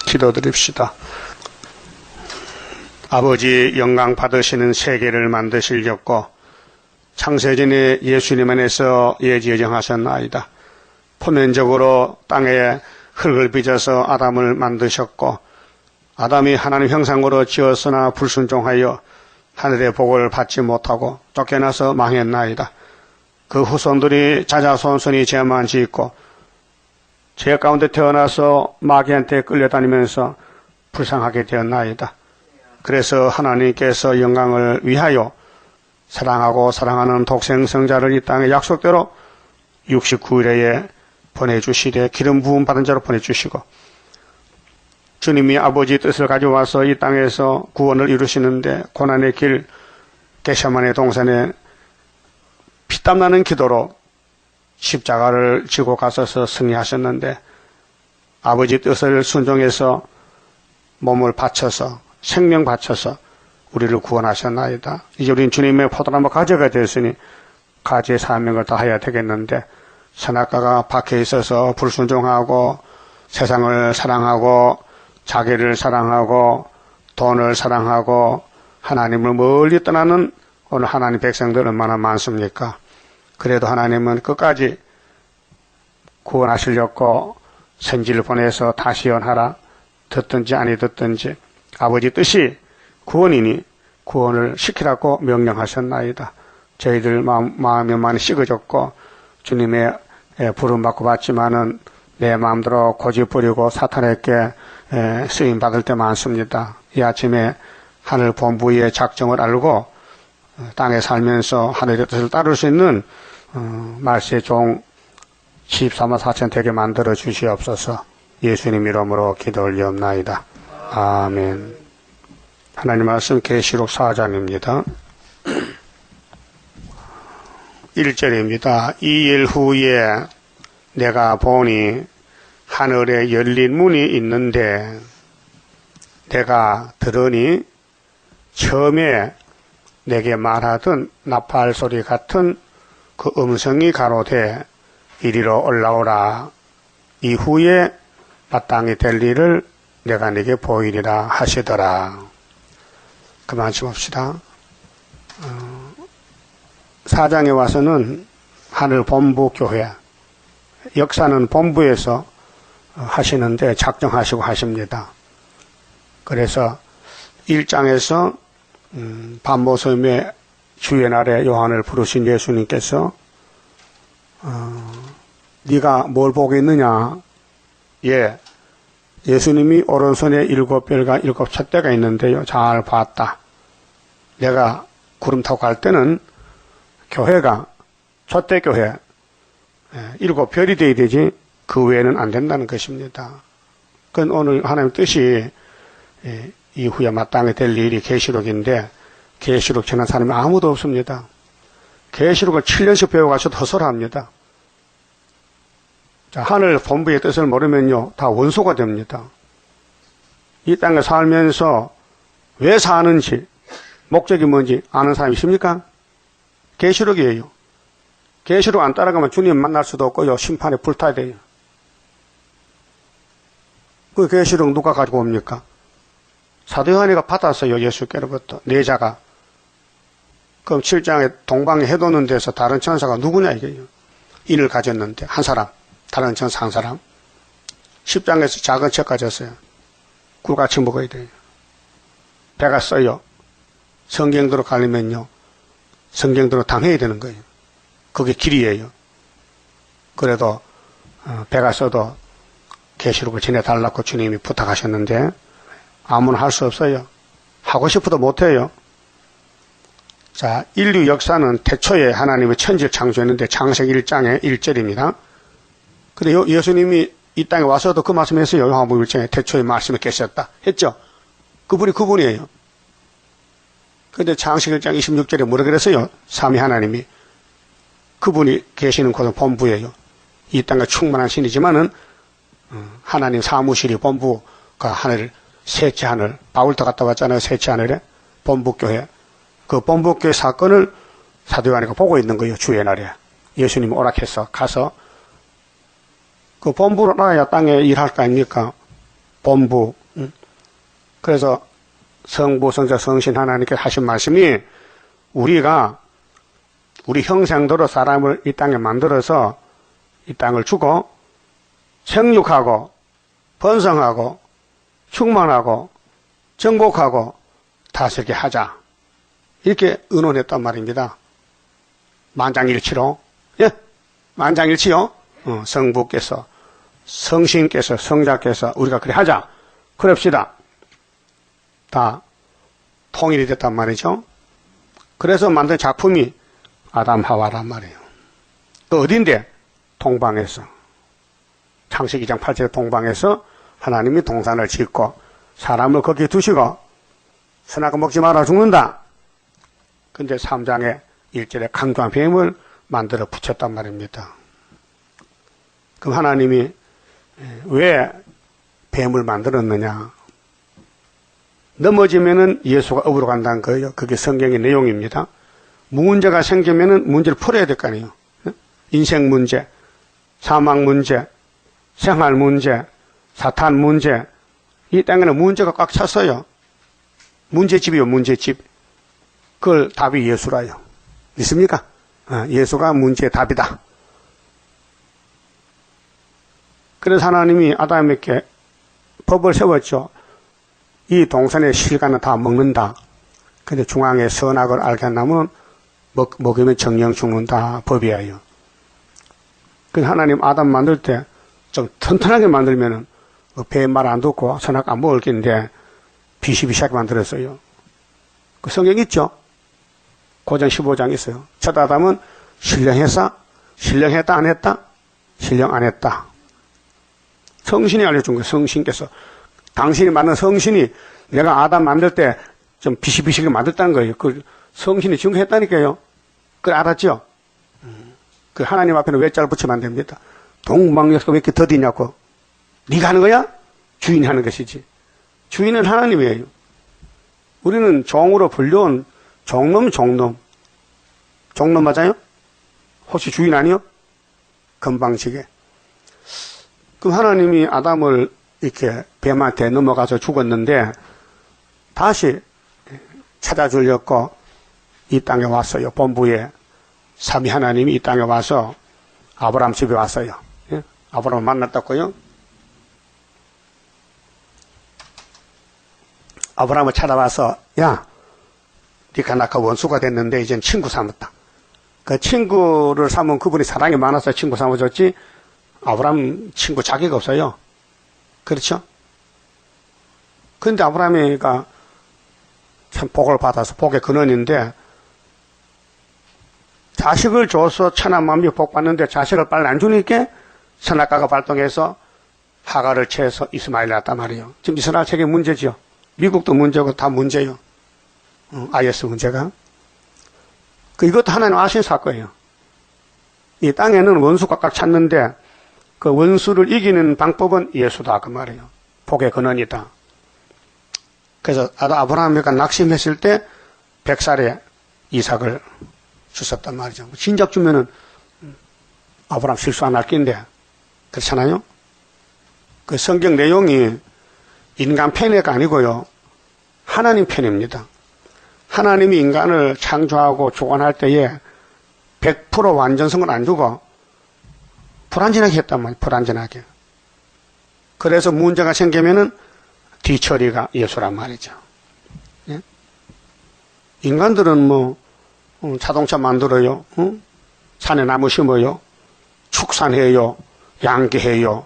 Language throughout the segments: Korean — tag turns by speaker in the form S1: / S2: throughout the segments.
S1: 기도드립시다. 아버지 영광 받으시는 세계를 만드시려고 창세전에 예수님 안에서 예지예정하셨나이다. 포면적으로 땅에 흙을 빚어서 아담을 만드셨고 아담이 하나님 형상으로 지었으나 불순종하여 하늘의 복을 받지 못하고 쫓겨나서 망했나이다. 그 후손들이 자자손손이 죄만 짓고 죄 가운데 태어나서 마귀한테 끌려다니면서 불쌍하게 되었나이다. 그래서 하나님께서 영광을 위하여 사랑하고 사랑하는 독생성자를 이 땅에 약속대로 69일에 보내주시되 기름 부음 받은 자로 보내주시고 주님이 아버지 뜻을 가져와서 이 땅에서 구원을 이루시는데 고난의 길 겟세마네 동산에 피땀나는 기도로 십자가를 지고 가셔서 승리하셨는데 아버지 뜻을 순종해서 몸을 바쳐서 생명 바쳐서 우리를 구원하셨나이다. 이제 우리는 주님의 포도나무 가지가 되었으니 가지의 사명을 다해야 되겠는데 선악과가 박혀 있어서 불순종하고 세상을 사랑하고 자기를 사랑하고 돈을 사랑하고 하나님을 멀리 떠나는 오늘 하나님 백성들 얼마나 많습니까? 그래도 하나님은 끝까지 구원하시려고 선지를 보내서 다시 연하라. 듣든지 아니 듣든지 아버지 뜻이 구원이니 구원을 시키라고 명령하셨나이다. 저희들 마음이 많이 식어졌고 주님의 부름받고 받지만은 내 마음대로 고집부리고 사탄에게 쓰임받을 때 많습니다. 이 아침에 하늘 본부의 작정을 알고 땅에 살면서 하늘의 뜻을 따를 수 있는 말세의 종 14만 4천 되게 만들어 주시옵소서. 예수님 이름으로 기도 올리옵나이다. 아멘. 하나님 말씀 계시록 4장입니다. 1절입니다. 이 일 후에 내가 보니 하늘에 열린 문이 있는데 내가 들으니 처음에 내게 말하던 나팔 소리 같은 그 음성이 가로되 이리로 올라오라. 이후에 마땅히 될 일을 내가 네게 보이리라 하시더라. 그만 좀 봅시다. 4장에 와서는 하늘 본부 교회, 역사는 본부에서 하시는데 작정하시고 하십니다. 그래서 1장에서 밤모섬의 주의 날에 요한을 부르신 예수님께서 네가 뭘 보겠느냐? 예, 예수님이 오른손에 7별과 7찻대가 있는데요. 잘 봤다. 내가 구름 타고 갈 때는 교회가 촛대교회 7별이 되어야 되지 그 외에는 안 된다는 것입니다. 그건 오늘 하나님 뜻이 이후에 마땅히 될 일이 계시록인데 계시록 전한 사람이 아무도 없습니다. 계시록을 7년씩 배워가셔도 허설합니다. 자, 하늘 본부의 뜻을 모르면요 다 원소가 됩니다. 이 땅에 살면서 왜 사는지 목적이 뭔지 아는 사람이 있습니까? 계시록이에요. 계시록 안 따라가면 주님 만날 수도 없고요 심판에 불타야 돼요. 그 계시록 누가 가지고 옵니까? 사도 요한이가 받았어요. 예수께로부터 내자가. 그럼 7장에 동방에 해돋는 데서 다른 천사가 누구냐 이게요. 인을 가졌는데 한 사람, 다른 천사 한 사람. 10장에서 작은 책 가졌어요. 꿀같이 먹어야 돼요. 배가 써요. 성경대로 가려면요 성경대로 당해야 되는 거예요. 그게 길이에요. 그래도 배가 써도 계시록을 전해달라고 주님이 부탁하셨는데 아무나 할 수 없어요. 하고 싶어도 못해요. 자, 인류 역사는 태초에 하나님의 천지를 창조했는데 창세기 1장의 1절입니다. 근데 예수님이 이 땅에 와서도 그 말씀했어요. 요한복음 1장에 태초에 말씀이 계셨다 했죠. 그분이 그분이에요. 근데 창세기 1장 26절에 뭐라 그랬어요? 삼위 하나님이 그분이 계시는 곳은 본부예요. 이 땅에 충만한 신이지만은 하나님 사무실이 본부가 하늘 셋째 하늘 바울도 갔다 왔잖아요. 셋째 하늘에 본부교회 그 본부교회 사건을 사도 요한이가 보고 있는 거예요. 주의 날에 예수님이 오락해서 가서 그 본부로 나가야 땅에 일할 거 아닙니까? 본부. 그래서 성부, 성자, 성신 하나님께서 하신 말씀이 우리가 우리 형상대로 사람을 이 땅에 만들어서 이 땅을 주고 생육하고 번성하고 충만하고 정복하고 다스리게 하자. 이렇게 의논했단 말입니다. 만장일치로. 예? 만장일치요. 성부께서, 성신께서, 성자께서 우리가 그래 하자. 그럽시다. 다 통일이 됐단 말이죠. 그래서 만든 작품이 아담 하와란 말이에요. 그 어딘데? 동방에서. 창세기 2장 8절에 동방에서 하나님이 동산을 짓고 사람을 거기에 두시고 선악과 먹지 마라 죽는다. 근데 3장에 1절에 강조한 뱀을 만들어 붙였단 말입니다. 그럼 하나님이 왜 뱀을 만들었느냐? 넘어지면은 예수가 업으로 간다는 거예요. 그게 성경의 내용입니다. 문제가 생기면은 문제를 풀어야 될 거 아니에요. 인생 문제, 사망 문제, 생활 문제, 사탄 문제. 이 땅에는 문제가 꽉 찼어요. 문제집이요, 문제집. 그걸 답이 예수라요. 믿습니까? 예수가 문제의 답이다. 그래서 하나님이 아담에게 법을 세웠죠. 이 동산의 실과는 다 먹는다. 근데 중앙에 선악을 알게 한 나무는 먹으면 정령 죽는다. 법이에요. 그래서 하나님 아담 만들 때 좀 튼튼하게 만들면은 배 말 안 듣고 선악 안 먹을 텐데 비시비시하게 만들었어요. 그 성경 있죠? 고전 15장 있어요. 첫 아담은 신령했어? 신령했다 안 했다? 신령 안 했다. 성신이 알려준 거예요. 성신께서. 당신이 만든 성신이 내가 아담 만들 때 좀 비시비시하게 만들었다는 거예요. 그 성신이 증거했다니까요. 그걸 알았죠? 그 하나님 앞에는 외자를 붙이면 안 됩니다. 동방역사가 왜 이렇게 더디냐고. 네가 하는 거야? 주인이 하는 것이지. 주인은 하나님이에요. 우리는 종으로 불려온 종놈. 종놈 맞아요? 혹시 주인 아니요? 건방지게. 그럼 하나님이 아담을 이렇게 뱀한테 넘어가서 죽었는데 다시 찾아주려고 이 땅에 왔어요. 본부에 삼위 하나님이 이 땅에 와서 아브라함 집에 왔어요. 예? 아브라함을 만났다고요. 아브라함을 찾아와서 야, 네가 나가 원수가 됐는데 이젠 친구 삼았다. 그 친구를 삼은 그분이 사랑이 많아서 친구 삼아줬지 아브라함 친구 자격 없어요. 그렇죠? 그런데 아브라함이가 참 복을 받아서 복의 근원인데 자식을 줘서 천하만민이 복 받는데 자식을 빨리 안 주니까 선악과가 발동해서 하가를 채해서 이스마엘을 낳았단 말이에요. 지금 이스라엘 세계 문제죠. 미국도 문제고 다 문제요. IS 문제가. 이것도 하나님 아신 사건이에요. 이 땅에는 원수가 꽉 찼는데 그 원수를 이기는 방법은 예수다 그 말이에요. 복의 근원이다. 그래서 아브라함이가 낙심했을 때 100살에 이삭을 주셨단 말이죠. 진작 주면은 아브라함 실수 안 할 낀데 그렇잖아요. 그 성경 내용이 인간 편애가 아니고요. 하나님 편입니다. 하나님이 인간을 창조하고 주관할 때에 100% 완전성을 안 주고 불완전하게 했단 말이에요. 불완전하게. 그래서 문제가 생기면은 뒤처리가 예수란 말이죠. 예? 인간들은 뭐 자동차 만들어요. 산에 나무 심어요. 축산해요. 양계해요.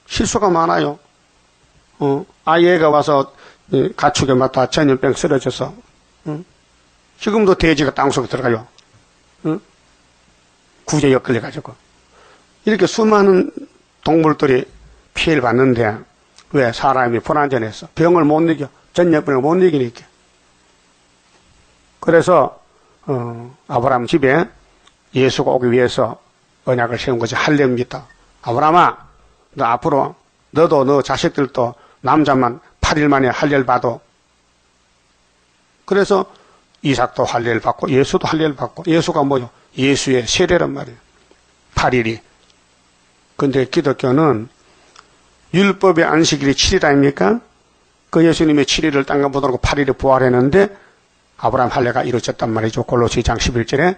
S1: 실수가 많아요. 아이가 와서 가축에 맞다 전염병 쓰러져서 지금도 돼지가 땅속에 들어가요. 구제역 걸려가지고 이렇게 수많은 동물들이 피해를 받는데 왜? 사람이 불완전해서 병을 못 이겨. 전염병을 못 이기니까. 그래서 아브라함 집에 예수가 오기 위해서 언약을 세운 것이 할례입니다. 아브라함아, 너 앞으로 너도 너 자식들도 남자만 8일 만에 할례를 받아. 그래서 이삭도 할례를 받고 예수도 할례를 받고 예수가 뭐요? 예수의 세례란 말이에요. 8일이. 근데 기독교는 율법의 안식일이 7일 아닙니까? 그 예수님의 7일을 땅과 보도록 8일에 부활했는데 아브라함 할례가 이루어졌단 말이죠. 골로새 2장 11절에.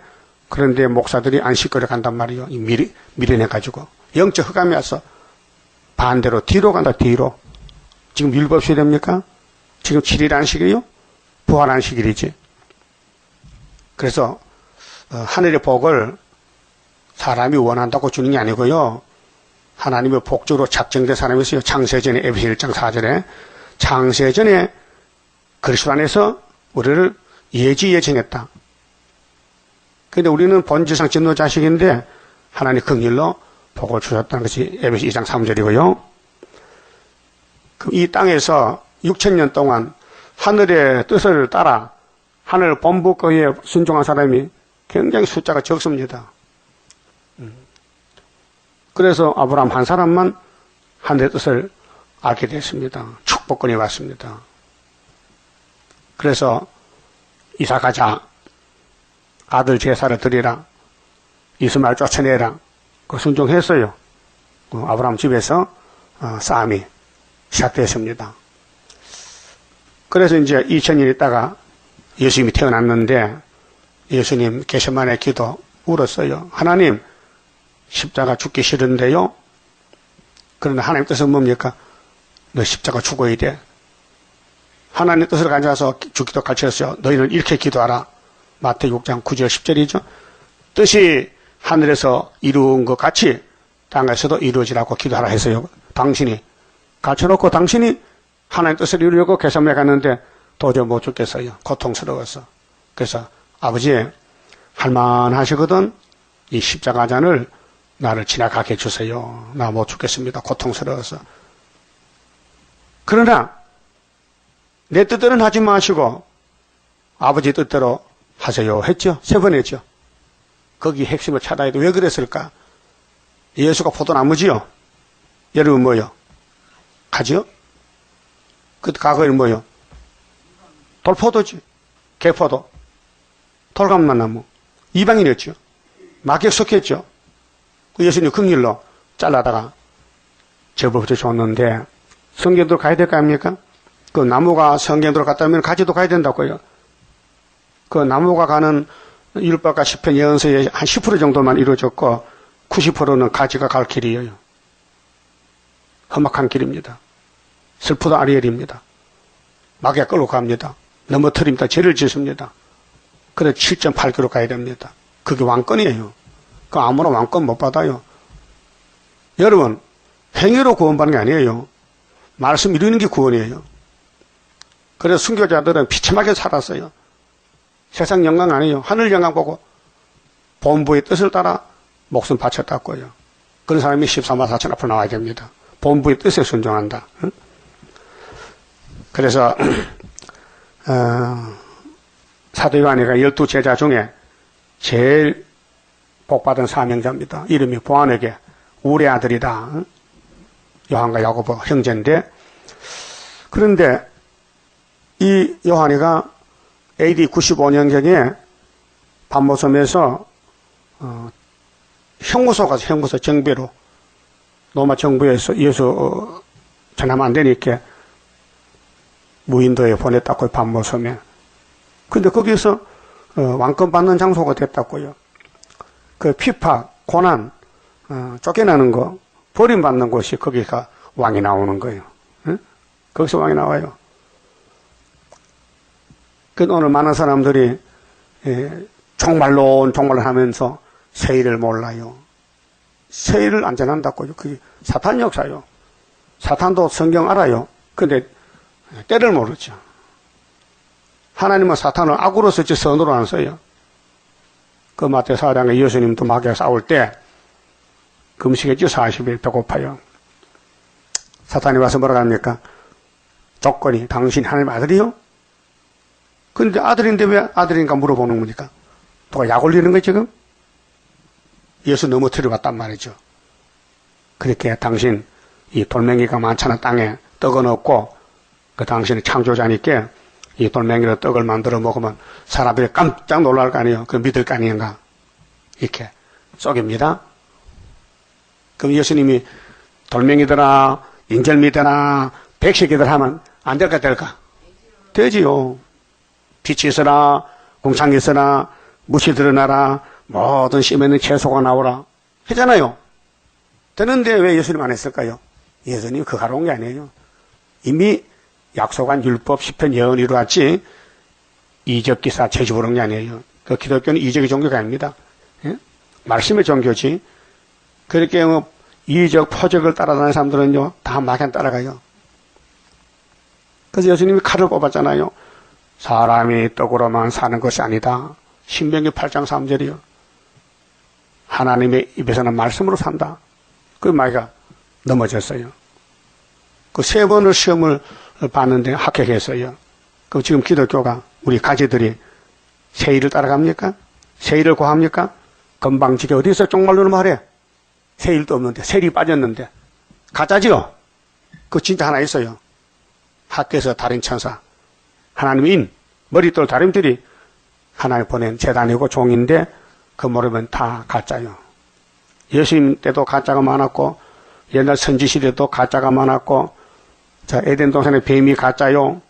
S1: 그런데 목사들이 안식일에 간단 말이에요. 미련해가지고. 영적 흑암이 와서 반대로 뒤로 간다, 뒤로. 지금 율법 시대입니까? 지금 7일 안식일이요? 부활 안식일이지. 그래서 하늘의 복을 사람이 원한다고 주는 게 아니고요. 하나님의 복주로 작정된 사람이 있어요. 창세전에 에베소 1장 4절에 창세전에 그리스도 안에서 우리를 예지예정했다. 그런데 우리는 본질상 진노 자식인데 하나님 긍휼로 복을 주셨다는 것이 에베소 2장 3절이고요. 이 땅에서 6,000년 동안 하늘의 뜻을 따라 하늘 본부거에 순종한 사람이 굉장히 숫자가 적습니다. 그래서 아브라함 한 사람만 하늘의 뜻을 알게 됐습니다. 축복권이 왔습니다. 그래서 이사 가자. 아들 제사를 드리라. 이스마엘 쫓아내라. 그 순종했어요. 아브라함 집에서 싸움이 시작됐습니다. 그래서 이제 2000년 있다가 예수님이 태어났는데 예수님 계시만의 기도 울었어요. 하나님 십자가 죽기 싫은데요. 그런데 하나님 뜻은 뭡니까? 너 십자가 죽어야 돼. 하나님 뜻을 가져와서 죽기도 가르쳤어요. 너희는 이렇게 기도하라. 마태복음 6장 9절 10절이죠. 뜻이 하늘에서 이루은 것 같이 땅에서도 이루어지라고 기도하라 했어요. 당신이 가르쳐놓고 당신이 하나님 뜻을 이루려고 개선해 갔는데 도저히 못 죽겠어요. 고통스러워서. 그래서 아버지 할만하시거든 이 십자가 잔을 나를 지나가게 해주세요. 나 못 죽겠습니다. 고통스러워서. 그러나 내 뜻대로는 하지 마시고 아버지 뜻대로 하세요 했죠. 3번 했죠. 거기 핵심을 찾아야 돼. 왜 그랬을까? 예수가 포도나무지요. 여러분 뭐요? 가지요? 그 과거에는 뭐요? 돌포도지. 개포도. 돌감나무. 이방인이었죠. 마귀에 속했죠. 그 예수님 긍휼로 잘라다가 제법을 줬는데 성경으로 가야 될 거 아닙니까? 그 나무가 성경으로 갔다면 가지도 가야 된다고요. 그 나무가 가는 율법과 시편 예언서의 한 10% 정도만 이루어졌고 90%는 가지가 갈 길이에요. 험악한 길입니다. 슬프도 아리엘입니다. 마귀가 끌고 갑니다. 넘어뜨립니다. 죄를 짓습니다. 그래서 7.8km 가야 됩니다. 그게 왕권이에요. 그 아무나 왕권 못 받아요. 여러분 행위로 구원받는 게 아니에요. 말씀 이루는 게 구원이에요. 그래서 순교자들은 비참하게 살았어요. 세상 영광 아니에요. 하늘 영광 보고 본부의 뜻을 따라 목숨 바쳤다고요. 그런 사람이 14만 4천 앞으로 나와야 됩니다. 본부의 뜻에 순종한다. 응? 그래서 사도 요한이가 12제자 중에 제일 복받은 사명자입니다. 이름이 보아네게 우리 아들이다. 응? 요한과 야고보 형제인데 그런데 이 요한이가 AD 95년경에 반모섬에서 형무소 가서 형무소 정배로 로마 정부에서 예수 전하면 안 되니까 무인도에 보냈다고요. 반모섬에. 근데 거기서 왕권 받는 장소가 됐다고요. 그 피파, 고난, 쫓겨나는 거, 버림받는 곳이 거기가 왕이 나오는 거예요. 응? 거기서 왕이 나와요. 그 오늘 많은 사람들이 종말론 하면서 세일을 몰라요. 세일을 안 전한다고요. 그게 사탄 역사요. 사탄도 성경 알아요. 근데 때를 모르죠. 하나님은 사탄을 악으로 썼지 선으로 안 써요. 그 마태 4장에 예수님도 마귀와 싸울 때 금식했죠. 40일 배고파요. 사탄이 와서 뭐라고 합니까? 조건이 당신 하나님 아들이요? 근데 아들인데 왜 아들인가 물어보는 겁니까? 누가 약 올리는 거예요 지금? 예수 넘어뜨려 봤단 말이죠. 그렇게 당신 이 돌멩이가 많잖아. 땅에 떡은 없고 그 당신이 창조자니까 이 돌멩이로 떡을 만들어 먹으면 사람들이 깜짝 놀랄 거 아니에요. 그 믿을 거 아닌가? 이렇게 속입니다. 그럼 예수님이 돌멩이들아 인절미대나 백식이들 하면 안 될까 될까? 되지요. 빛이 있으나 공창이 있으나 무시 드러나라 모든 씨에는 채소가 나오라 하잖아요. 되는데 왜 예수님 안 했을까요? 예수님 그거 하러 온 게 아니에요. 이미 약속한 율법, 시편, 예언 이루었지 이적 기사 채집으로 온 게 아니에요. 그 기독교는 이적의 종교가 아닙니다. 예? 말씀의 종교지. 그렇게 이적, 표적을 따라다니는 사람들은요 다 마냥 따라가요. 그래서 예수님이 칼을 뽑았잖아요. 사람이 떡으로만 사는 것이 아니다. 신명기 8장 3절이요. 하나님의 입에서는 말씀으로 산다. 그 마귀가 넘어졌어요. 그 3번을 시험을 봤는데 합격했어요. 그럼 지금 기독교가 우리 가지들이 세일을 따라갑니까? 세일을 고합니까? 건방지게 어디서 쪽말로는 말해? 세일도 없는데 세일이 빠졌는데 가짜지요? 그거 진짜 하나 있어요. 학교에서 달인 천사 하나님의 인 머리돌 다림들이 하나님 보낸 재단이고 종인데 그 모르면 다 가짜요. 예수님 때도 가짜가 많았고 옛날 선지 시대도 가짜가 많았고 자 에덴 동산의 뱀이 가짜요.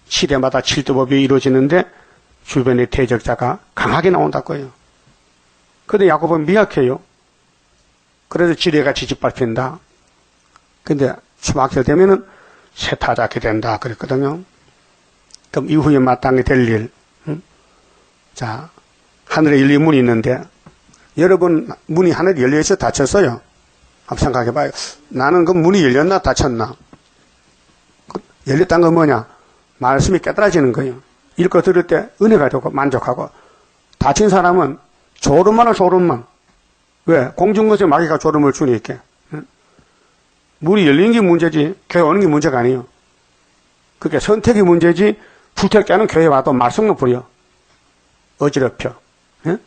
S1: 시대마다 칠두법이 이루어지는데 주변의 대적자가 강하게 나온다고요. 그런데 야곱은 미약해요. 그래서 지뢰가 지지밟힌다. 근데 초막절 되면은 세타자게 된다 그랬거든요. 그럼 이후에 마땅히 될 일, 자 하늘에 열린 문이 있는데 여러분 문이 하늘에 열려있어 닫혔어요? 한번 생각해봐요. 나는 그 문이 열렸나 닫혔나? 열렸다는 건 뭐냐? 말씀이 깨달아지는 거예요. 읽고 들을 때 은혜가 되고 만족하고 닫힌 사람은 졸음만을 졸음만. 왜? 공중것에 마귀가 졸음을 주니까. 문이 열린 게 문제지 교회 오는 게 문제가 아니에요. 그게 선택이 문제지 불택자는 교회 와도 말썽도 부려. 어지럽혀. 예?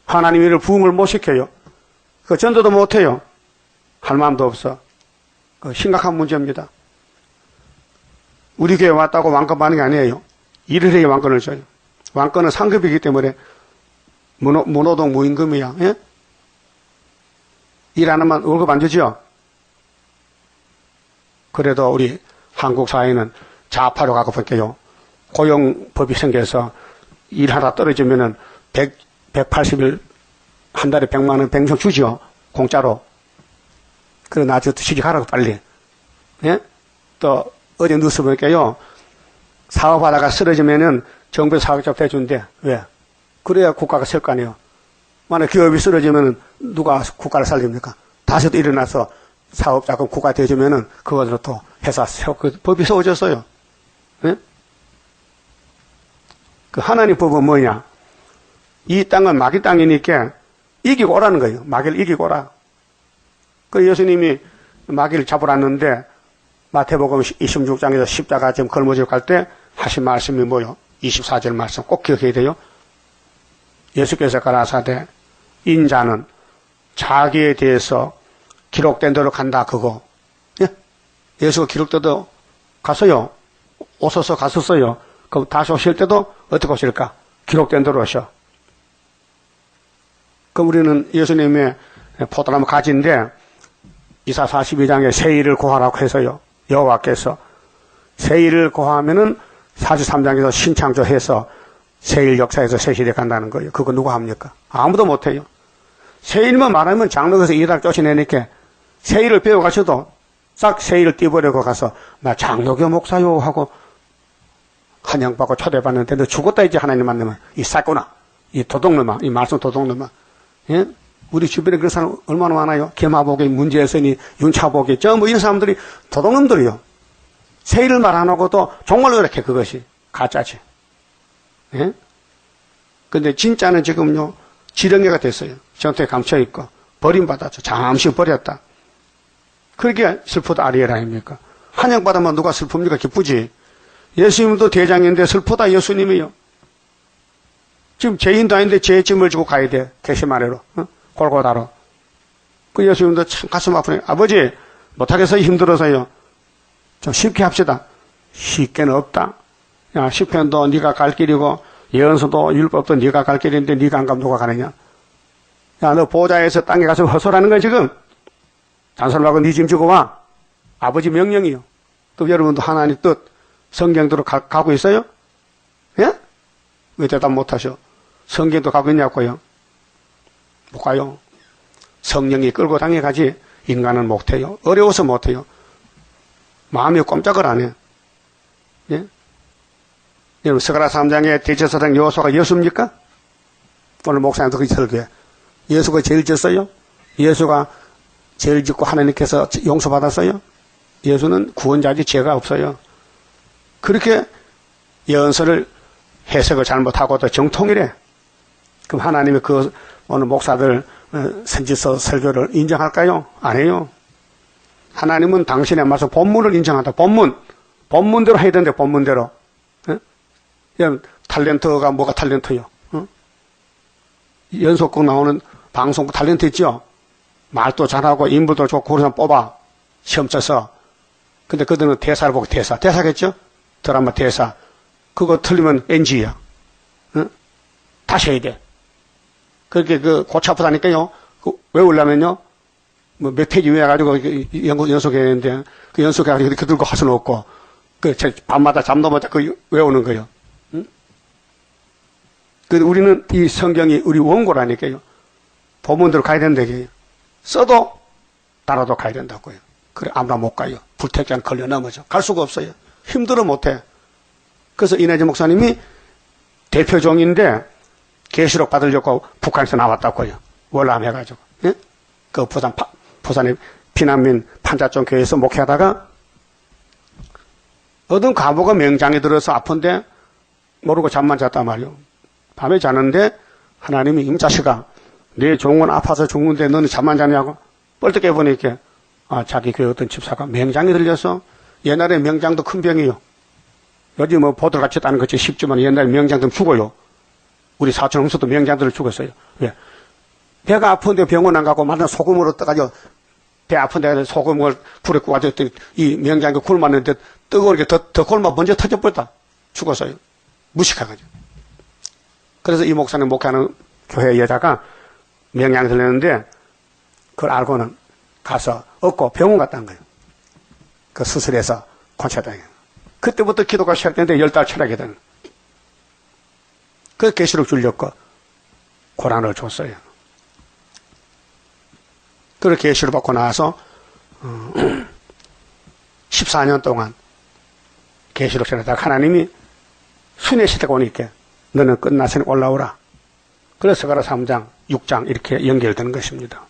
S1: 하나님 일을 부흥을 못 시켜요. 그 전도도 못해요. 할 마음도 없어. 그 심각한 문제입니다. 우리 교회 왔다고 왕권받는 게 아니에요. 일을 해야 왕권을 줘요. 왕권은 상급이기 때문에 무노동 무임금이야. 예? 일 안 하면 월급 안 주죠? 그래도 우리 한국 사회는 좌파로 가고 볼게요. 고용법이 생겨서 일 하나 떨어지면은 180일 한 달에 100만 원 pension 주죠. 공짜로. 그래 나중에 취직하라고 빨리. 예? 또 어제 뉴스 볼게요. 사업하다가 쓰러지면은 정부에서 사업자 해준대. 왜? 그래야 국가가 설 거 아니에요. 만약 기업이 쓰러지면은 누가 국가를 살립니까? 다시 또 일어나서 사업자금 국가 대주면은 그것으로 또 회사 세우고 법이 세워졌어요. 네? 그 하나님 법은 뭐냐? 이 땅은 마귀 땅이니까 이기고 오라는 거예요. 마귀를 이기고 오라. 그 예수님이 마귀를 잡으러 왔는데 마태복음 26장에서 십자가 지금 걸머지고 갈 때 하신 말씀이 뭐요? 24절 말씀 꼭 기억해야 돼요. 예수께서 가라사대 인자는 자기에 대해서 기록된 대로 간다 그거. 예? 예수가 기록대로 갔어요. 오셔서 갔었어요. 그럼 다시 오실 때도 어떻게 오실까? 기록된 대로 오셔. 그럼 우리는 예수님의 포도나무 가지인데 이사 42장에 세일을 고하라고 해서요. 여호와께서 세일을 고하면은 43장에서 신창조해서 세일 역사에서 세일에 간다는 거예요. 그거 누가 합니까? 아무도 못해요. 세일만 말하면 장로에서 이닥 쫓아내니까 세일을 배워가셔도 싹 세일을 띄버리고 가서 나 장로교 목사요 하고 환영받고 초대받는데 너 죽었다 이제 하나님 만나면 이 쌌구나. 이 도둑놈아. 이 말씀 도둑놈아. 예? 우리 주변에 그런 사람 얼마나 많아요? 개마복이, 문제선이, 윤차복이, 전부 이런 사람들이 도둑놈들이요. 세일을 말 안 하고도 정말로 이렇게 그것이 가짜지. 예? 근데 진짜는 지금요, 지렁이가 됐어요. 정토에 감춰있고, 버림받았죠. 잠시 버렸다. 그렇게 슬프다 아리엘 아닙니까? 환영받으면 누가 슬픕니까? 기쁘지. 예수님도 대장인데 슬프다 예수님이요. 지금 죄인도 아닌데 죄짐을 지고 가야 돼. 겟세마네로. 골고다로. 그 예수님도 참 가슴 아프네. 아버지 못하겠어요. 힘들어서요. 좀 쉽게 합시다. 쉽게는 없다. 야, 시편도 네가 갈 길이고 예언서도 율법도 네가 갈 길인데 네가 안 가면 누가 가느냐. 야, 너 보좌에서 땅에 가서 헛소리하는 거야 지금. 단설하고 네 짐 지고 와. 아버지 명령이요. 또 여러분도 하나님 뜻 성경대로 가고 있어요? 예? 왜 대답 못하셔? 성경도 가고 있냐고요? 못 가요. 성령이 끌고 당겨가지 인간은 못해요. 어려워서 못해요. 마음이 꼼짝을 안 해. 예? 여러분 스가랴 3장의 대제사장 여호수아가 예수입니까? 오늘 목사님도 그 설교에 예수가 제일 졌어요? 예수가 제일 짓고 하나님께서 용서받았어요? 예수는 구원자지 죄가 없어요. 그렇게 예언서를 해석을 잘못하고도 정통이래. 그럼 하나님이 그 오늘 목사들 선지서 설교를 인정할까요? 안 해요. 하나님은 당신의 말씀 본문을 인정한다. 본문대로 해야 되는데 본문대로. 탤런트가 뭐가 탤런트요? 연속극 나오는 방송국 탤런트 있죠? 말도 잘하고 인물도 좋고 그런 사람 뽑아. 시험 쳐서. 근데 그들은 대사를 보고 대사겠죠? 드라마 대사. 그거 틀리면 NG야. 다시 해야 돼. 그렇게 고치 아프다니까요. 외우려면요. 뭐 몇 페이지 외워가지고 연속해야 되는데 그 연속해가지고 그 들고 할 수는 없고 밤마다 잠도 그 외우는 거예요. 우리는 이 성경이 우리 원고라니까요. 본문대로 가야 된다고요. 써도 따라도 가야 된다고요. 그래 아무나 못 가요. 불택장 걸려 넘어져. 갈 수가 없어요. 힘들어 못해. 그래서 이내재 목사님이 대표종인데 계시록 받으려고 북한에서 나왔다고요. 월남해가지고. 예? 그 부산의 피난민 판자촌 교회에서 목회하다가 어떤 과부가 명장에 들어서 아픈데 모르고 잠만 잤단 말이요. 밤에 자는데 하나님이 이 자식아 내 종은 아파서 죽는데 너는 잠만 자냐고 뻘떡 깨보니까 자기 교회 어떤 집사가 명장에 들려서 옛날에 명장도 큰 병이요. 요즘 뭐 보들같이 따는 것이 쉽지만 옛날에 명장들은 죽어요. 우리 사촌 형수도 명장들을 죽었어요. 왜? 배가 아픈데 병원 안 가고 만날 소금으로 떠가지고 배 아픈데 소금을 불에 구워가지고 이 명장에 굶었는데 뜨거우게 더 굶어 먼저 터져버렸다. 죽었어요. 무식해가지고. 그래서 이 목사님 목회하는 교회 여자가 명장에 들렸는데 그걸 알고는 가서 얻고 병원 갔다는 거예요. 그 수술해서 관찰당해요. 그때부터 기도가 시작되는데 10달 철학이 되는 거예요. 그 계시록 줄렸고 고난을 줬어요. 그렇게 계시를 받고 나서 14년 동안 계시록 전하다가 하나님이 순회 시대가 오니까 너는 끝났으니 올라오라. 그래서 스가랴 3장, 6장 이렇게 연결되는 것입니다.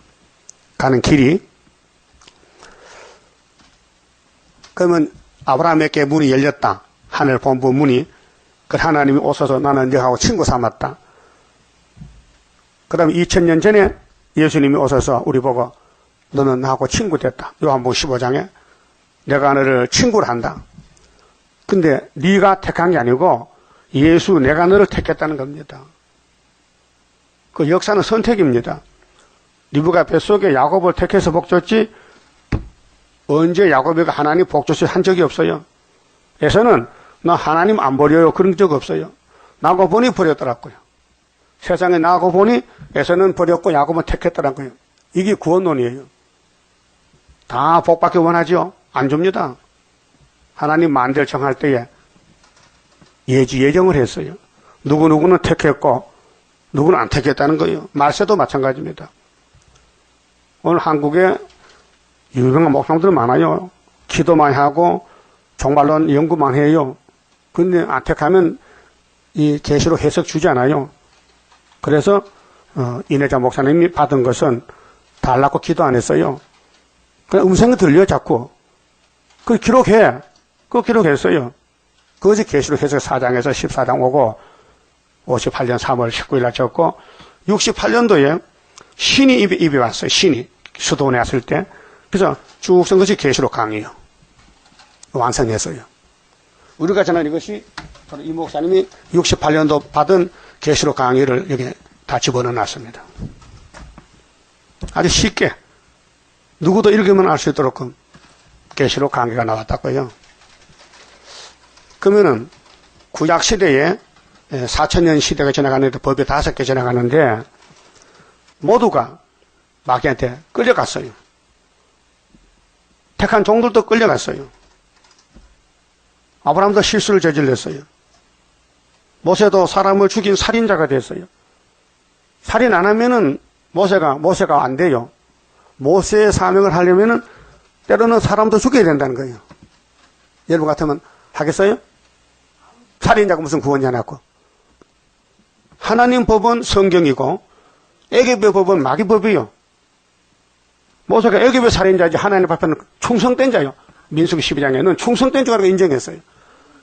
S1: 가는 길이 그러면 아브라함에게 문이 열렸다. 하늘 본부 문이. 그 하나님이 오셔서 나는 너하고 친구 삼았다. 그 다음에 2000년 전에 예수님이 오셔서 우리 보고 너는 나하고 친구 됐다. 요한복음 15장에 내가 너를 친구로 한다. 근데 네가 택한 게 아니고 예수 내가 너를 택했다는 겁니다. 그 역사는 선택입니다. 리브가 뱃속에 야곱을 택해서 복 줬지 언제 야곱에게 하나님 복 줬어요 한 적이 없어요. 에서는 나 하나님 안 버려요 그런 적 없어요. 나고 보니 버렸더라고요. 세상에 나고 보니 에서는 버렸고 야곱은 택했더라고요. 이게 구원론이에요. 다 복받기 원하죠? 안 줍니다. 하나님 만들 정할 때에 예정을 했어요. 누구누구는 택했고 누구는 안 택했다는 거예요. 말세도 마찬가지입니다. 오늘 한국에 유명한 목사님들 많아요. 기도 많이 하고 종말론 연구만 해요. 근데 안 택하면 이 계시록 해석 주지 않아요. 그래서 이내자 목사님이 받은 것은 달라고 기도 안 했어요. 그냥 음성이 들려 자꾸. 그걸 기록해. 그거 기록했어요. 그것이 계시록 해석 4장에서 14장 오고 58년 3월 19일 날 적고 68년도에 신이 입에 왔어요. 신이 수도원에 왔을 때. 그래서 쭉 쓴 것이 계시록 강의예요. 완성했어요. 우리가 전한 이것이 이 목사님이 68년도 받은 계시록 강의를 여기 다 집어넣어 놨습니다. 아주 쉽게 누구도 읽으면 알 수 있도록 계시록 강의가 나왔다고요. 그러면은 구약 시대에 4,000년 시대가 지나가는데 법이 5개 지나가는데 모두가 마귀한테 끌려갔어요. 택한 종들도 끌려갔어요. 아브라함도 실수를 저질렀어요. 모세도 사람을 죽인 살인자가 됐어요. 살인 안 하면은 모세가 안 돼요. 모세의 사명을 하려면은 때로는 사람도 죽여야 된다는 거예요. 여러분 같으면 하겠어요? 살인자가 무슨 구원자 낳고. 하나님 법은 성경이고 애굽의 법은 마귀법이요. 모세가 애굽의 살인자지 하나님 앞에는 충성된 자요. 민수기 12장에는 충성된 자라고 인정했어요.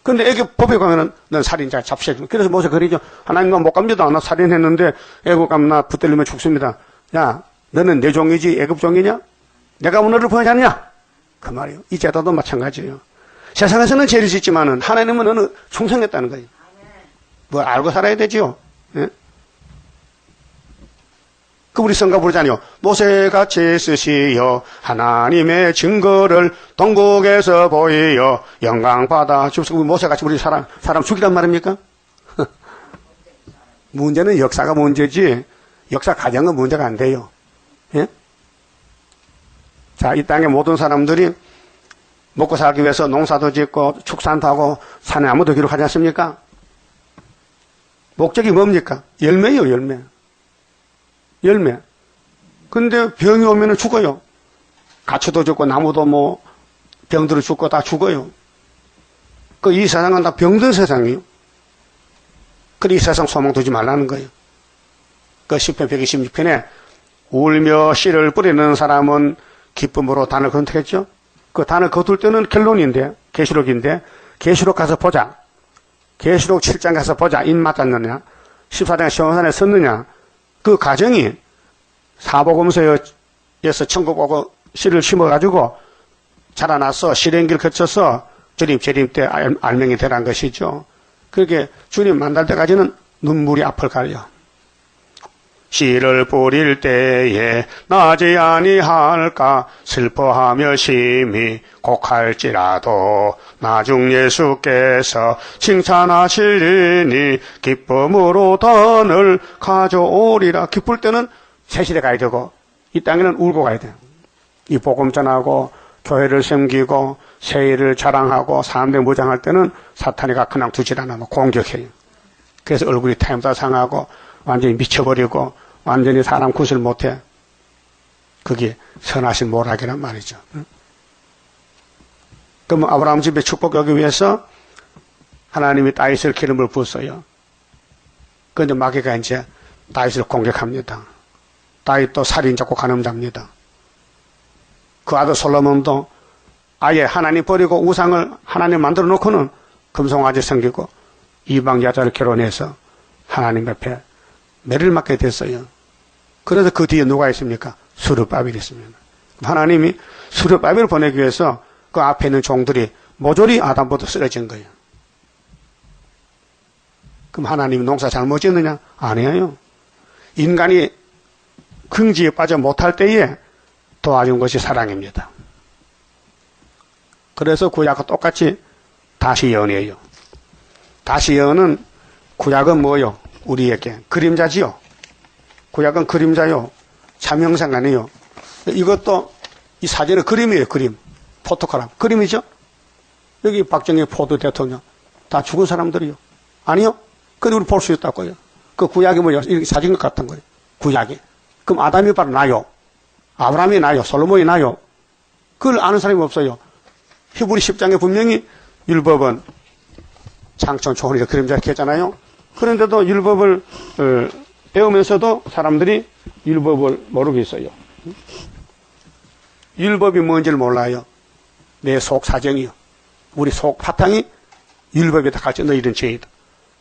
S1: 그런데 애굽 법에 가면은 넌 살인자 잡시해주고. 그래서 모세 그러죠. 하나님 나 못 갑니다. 나 살인했는데 애굽 가면 나 붙들리면 죽습니다. 야 너는 내 종이지 애굽 종이냐? 내가 오늘을 보여지 않냐? 그 말이에요. 이 제도도 마찬가지예요. 세상에서는 죄를 짓지만은 하나님은 너는 충성했다는 거예요. 뭐 알고 살아야 되지요. 예? 그 우리 성가 부르잖아요. 모세가 제스시여 하나님의 증거를 동국에서 보이어 영광 받아 주옵소서. 모세같이 우리 사람 죽이란 말입니까? 문제는 역사가 문제지 역사 가정은 문제가 안 돼요. 예? 자, 이 땅의 모든 사람들이 먹고 살기 위해서 농사도 짓고 축산도 하고 산에 나무도 기록하지 않습니까? 목적이 뭡니까? 열매예요, 열매. 열매. 근데 병이 오면 죽어요. 가츠도 죽고 나무도 뭐 병들어 죽고 다 죽어요. 그 이 세상은 다 병든 세상이에요. 그래 이 세상 소망 두지 말라는 거예요. 그 10편 126편에 울며 씨를 뿌리는 사람은 기쁨으로 단을 건투겠죠. 그 단을 거둘 때는 결론인데 계시록인데 계시록 가서 보자. 계시록 7장 가서 보자. 인 맞았느냐 14장 시온산에 섰느냐. 그 과정이 사복음서에서 천국 오고 씨를 심어가지고 자라나서 실행길 거쳐서 주님 재림 때 알맹이 되란 것이죠. 그렇게 주님 만날 때까지는 눈물이 앞을 가려. 씨를 뿌릴 때에 나지 아니할까 슬퍼하며 심히 곡할지라도 나중 예수께서 칭찬하시리니 기쁨으로 단을 가져오리라. 기쁠 때는 새실에 가야 되고 이 땅에는 울고 가야 돼요. 이 복음 전하고 교회를 섬기고 세일을 자랑하고 사람들 무장할 때는 사탄이가 그냥 두질 않아 공격해요. 그래서 얼굴이 타임다 상하고 완전히 미쳐버리고 완전히 사람 구슬 못해. 그게 선하신 모락이란 말이죠. 그럼 아브라함 집에 축복하기 위해서 하나님이 다윗을 기름을 부었어요. 그런데 마귀가 이제 다윗을 공격합니다. 다윗도 살인자고 간음자입니다. 그 아들 솔로몬도 아예 하나님 버리고 우상을 하나님 만들어 놓고는 금송아지 섬기고 이방 여자를 결혼해서 하나님 앞에 매를 맞게 됐어요. 그래서 그 뒤에 누가 있습니까? 스룹바벨이 있습니다. 하나님이 스룹바벨을 보내기 위해서 그 앞에 있는 종들이 모조리 아담보다 쓰러진 거예요. 그럼 하나님이 농사 잘못 짓느냐? 아니에요. 인간이 긍지에 빠져 못할 때에 도와준 것이 사랑입니다. 그래서 구약과 똑같이 다시 예언이에요. 다시 예언은 구약은 뭐요? 우리에게 그림자지요. 구약은 그림자요. 참형상 아니에요. 이것도 이 사진은 그림이에요. 그림. 포토그램. 그림이죠. 여기 박정희 포도 대통령 다 죽은 사람들이요. 아니요. 근데 우리 볼 수 있다고요. 그 구약이 뭐예요? 이렇게 사진과 같은 거예요. 구약이. 그럼 아담이 바로 나요. 아브라함이 나요. 솔로몬이 나요. 그걸 아는 사람이 없어요. 히브리 10장에 분명히 율법은 창천 초혼이라 그림자 이렇게 했잖아요. 그런데도 율법을 배우면서도 사람들이 율법을 모르고 있어요. 율법이 뭔지를 몰라요. 내 속 사정이요. 우리 속 바탕이 율법에다 같이 너 이런 죄이다.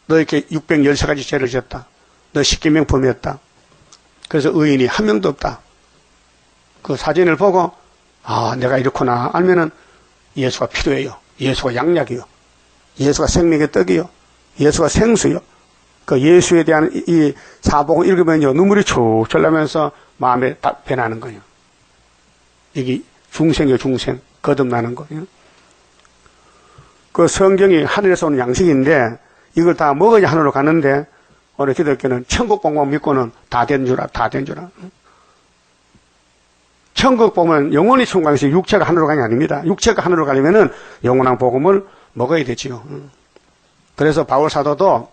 S1: 너 이렇게 613가지 죄를 졌다. 너 십계명 범했다. 그래서 의인이 한 명도 없다. 그 사진을 보고 아 내가 이렇구나 알면은 예수가 필요해요. 예수가 양약이요. 예수가 생명의 떡이요. 예수가 생수요. 그 예수에 대한 이 사복을 읽으면요 눈물이 축 흘러면서 마음에 변하는 거예요. 이게 중생이요 중생 거듭나는 거예요. 그 성경이 하늘에서 오는 양식인데 이걸 다 먹어야 하늘로 가는데 우리 기독교는 천국 복만 믿고는 다 된 줄 알아. 다 된 줄 알아. 천국 보면 영원히 천국에서 육체가 하늘로 가는 게 아닙니다. 육체가 하늘로 가려면은 영원한 복음을 먹어야 되지요. 그래서 바울 사도도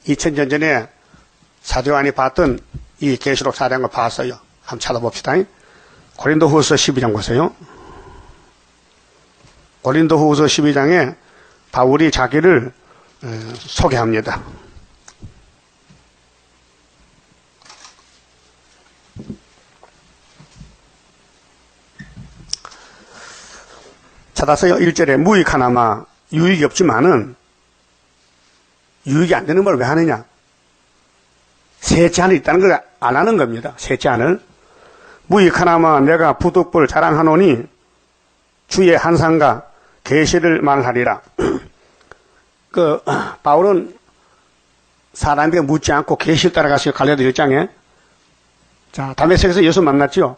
S1: 2000년 전에 사도 요한이 봤던 이 계시록 4장을 봤어요. 한번 찾아봅시다. 고린도후서 12장 보세요. 고린도후서 12장에 바울이 자기를 소개합니다. 찾았어요. 1절에 무익하나마 유익이 없지만은 유익이 안 되는 걸 왜 하느냐? 셋째 하늘 있다는 걸 안 하는 겁니다. 셋째 하늘. 무익하나마 내가 부득불 자랑하노니 주의 한상과 계시를 말하리라. 바울은 사람에게 묻지 않고 계시를 따라가서 갈라디아 1장에 자, 다메섹에서 예수 만났죠?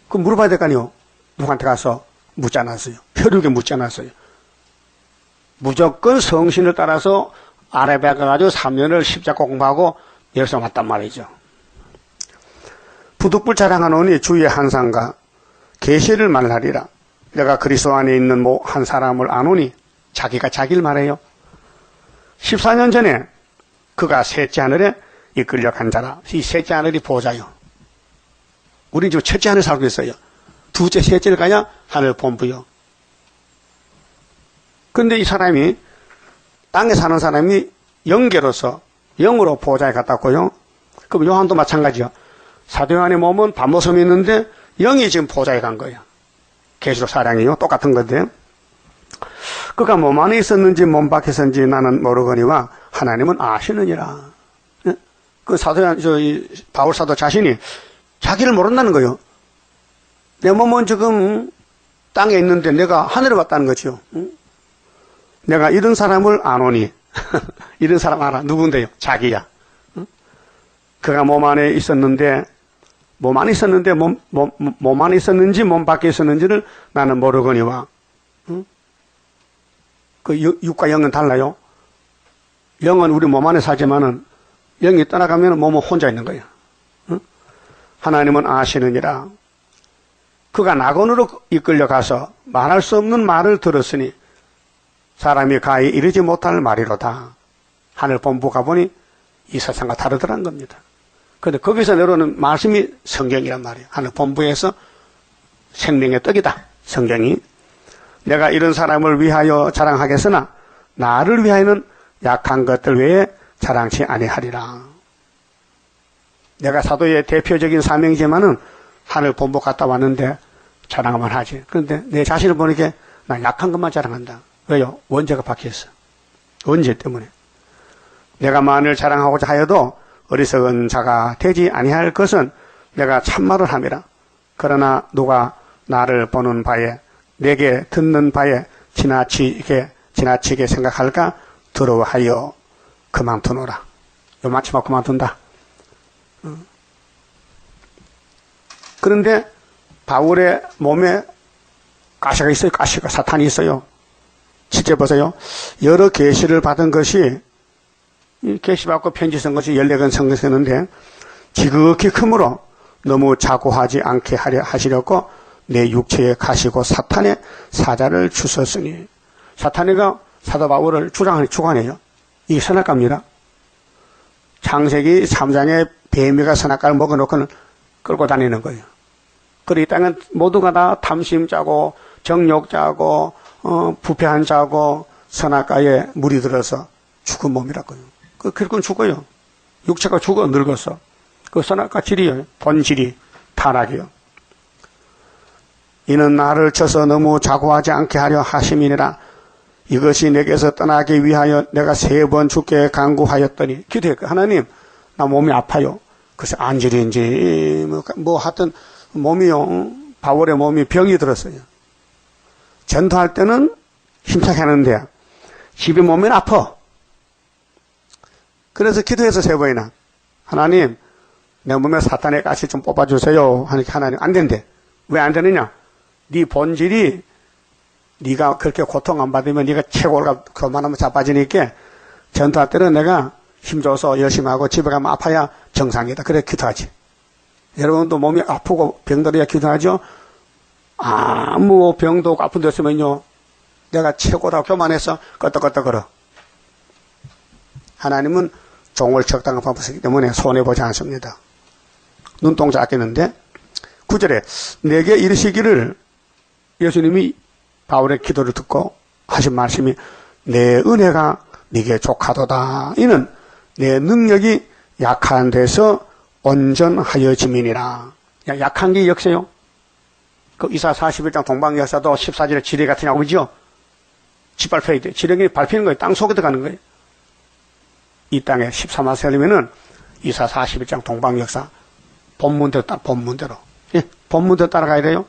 S1: 그럼 물어봐야 될 거 아니요? 누구한테 가서 묻지 않았어요. 혈육에 묻지 않았어요. 무조건 성신을 따라서 아라비아 가가지고 3년을 십자가 공부하고 예루살렘 왔단 말이죠. 부득불 자랑하노니 주의 한상과 계시를 말하리라. 내가 그리스도 안에 있는 뭐 한 사람을 아노니 자기가 자기를 말해요. 14년 전에 그가 셋째 하늘에 이끌려 간 자라. 이 셋째 하늘이 보좌요. 우린 지금 첫째 하늘 살고 있어요. 두째, 셋째를 가야 하늘 본부요. 그런데 이 사람이 땅에 사는 사람이 영계로서 영으로 보좌에 갔다고요. 그럼 요한도 마찬가지요. 사도 요한의 몸은 밤모섬이 있는데 영이 지금 보좌에 간 거예요. 계시록 4장이요. 똑같은 건데. 그가 몸 안에 있었는지 몸 밖에 있었는지 나는 모르거니와 하나님은 아시느니라. 그 사도 요한, 바울 사도 자신이 자기를 모른다는 거예요. 내 몸은 지금 땅에 있는데 내가 하늘에 갔다는 거죠. 내가 이런 사람을 아노니 이런 사람 알아. 누군데요? 자기야. 그가 몸 안에 있었는데 몸 안에 있었는데 몸 안에 있었는지 몸 밖에 있었는지를 나는 모르거니와. 그 육과 영은 달라요. 영은 우리 몸 안에 살지만은 영이 떠나가면 몸은 혼자 있는 거예요. 하나님은 아시느니라. 그가 낙원으로 이끌려 가서 말할 수 없는 말을 들었으니 사람이 가히 이르지 못할 말이로다. 하늘 본부 가보니 이 세상과 다르더란 겁니다. 그런데 거기서 내려오는 말씀이 성경이란 말이에요. 하늘 본부에서 생명의 떡이다. 성경이. 내가 이런 사람을 위하여 자랑하겠으나 나를 위하여는 약한 것들 외에 자랑치 아니하리라. 내가 사도의 대표적인 사명이지만은 하늘 본부 갔다 왔는데 자랑만 하지. 그런데 내 자신을 보니까 나 약한 것만 자랑한다. 왜요? 원죄가 박혀있어. 원죄 때문에. 내가 만일 자랑하고자 하여도 어리석은 자가 되지 아니할 것은 내가 참말을 함이라. 그러나 누가 나를 보는 바에 내게 듣는 바에 지나치게 생각할까 두려워하여 그만두노라. 요 마치면 그만둔다. 그런데 바울의 몸에 가시가 있어요. 가시가 사탄이 있어요. 실제 보세요. 여러 계시를 받은 것이 계시 받고 편지 쓴 것이 14권 성경서였는데 지극히 크므로 너무 자고하지 않게 하시려고 내 육체에 가시고 사탄의 사자를 주셨으니. 사탄이가 사도 바울을 주관해요. 이게 선악과입니다. 창세기 3장에 뱀이가 선악과를 먹어놓고는 끌고 다니는 거예요. 그리고 이 땅은 모두가 다 탐심자고 정욕자고 부패한 자고 선악과에 물이 들어서 죽은 몸이라고요. 그 결국은 죽어요. 육체가 죽어 늙었어. 그 선악과 질이에요. 본질이 타락이요. 이는 나를 쳐서 너무 자고하지 않게 하려 하심이니라. 이것이 내게서 떠나기 위하여 내가 3번 주께 간구하였더니 기도했고 하나님 나 몸이 아파요. 그래서 안질인지 뭐 하여튼 몸이요. 바울의 몸이 병이 들었어요. 전도할 때는 힘차게 하는데 집에 몸이 아파. 그래서 기도해서 3번이나 하나님 내 몸에 사탄의 가시 좀 뽑아주세요 하니까 하나님 안 된대. 왜 안 되느냐? 네 본질이 네가 그렇게 고통 안 받으면 네가 최고가 그만하면 자빠지니까 전도할 때는 내가 힘줘서 열심히 하고 집에 가면 아파야 정상이다. 그래 기도하지. 여러분도 몸이 아프고 병들어야 기도하죠? 아무 병도 없고 아픈 데 없으면요, 내가 최고다 교만해서 끄떡끄떡거려. 하나님은 종을 적당한 방법 쓰기 때문에 손해보지 않습니다. 눈동자 아끼는데 9절에 내게 이르시기를, 예수님이 바울의 기도를 듣고 하신 말씀이 내 은혜가 네게 족하도다. 이는 내 능력이 약한 데서 온전하여짐이니라. 약한 게 역세요. 그 이사 41장 동방역사도 14절에 지뢰 같으냐고 그러죠? 짓밟혀야 돼. 지뢰가 밟히는 거예요. 땅 속에 들어가는 거예요. 이 땅에 13만 살리면은 이사 41장 동방역사 본문대로 본문대로. 예, 본문대로 따라가야 돼요.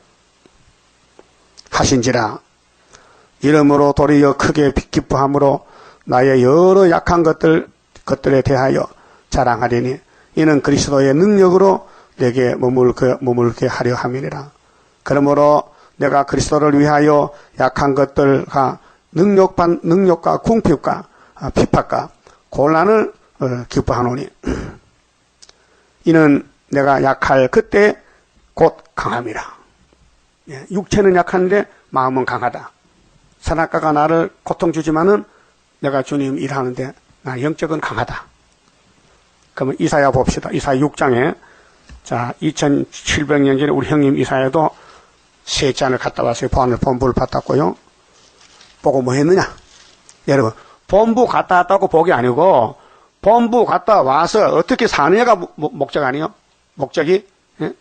S1: 하신지라 이름으로 도리어 크게 기뻐함으로 나의 여러 약한 것들에 대하여 자랑하리니 이는 그리스도의 능력으로 내게 머물게 하려 함이니라. 그러므로 내가 그리스도를 위하여 약한 것들과 능력과 궁핍과 핍박과 곤란을 기뻐하노니 이는 내가 약할 그때 곧 강함이라. 육체는 약한데 마음은 강하다. 선악과가 나를 고통 주지만은 내가 주님 일하는데 나 영적은 강하다. 그러면 이사야 봅시다. 이사야 6장에 자 2700년 전에 우리 형님 이사야도 셋째 안을 갔다 왔어요. 본부를 받았고요. 보고 뭐 했느냐? 여러분, 본부 갔다 왔다고 복이 아니고 본부 갔다 와서 어떻게 사느냐가 목적 아니에요? 목적이? 예?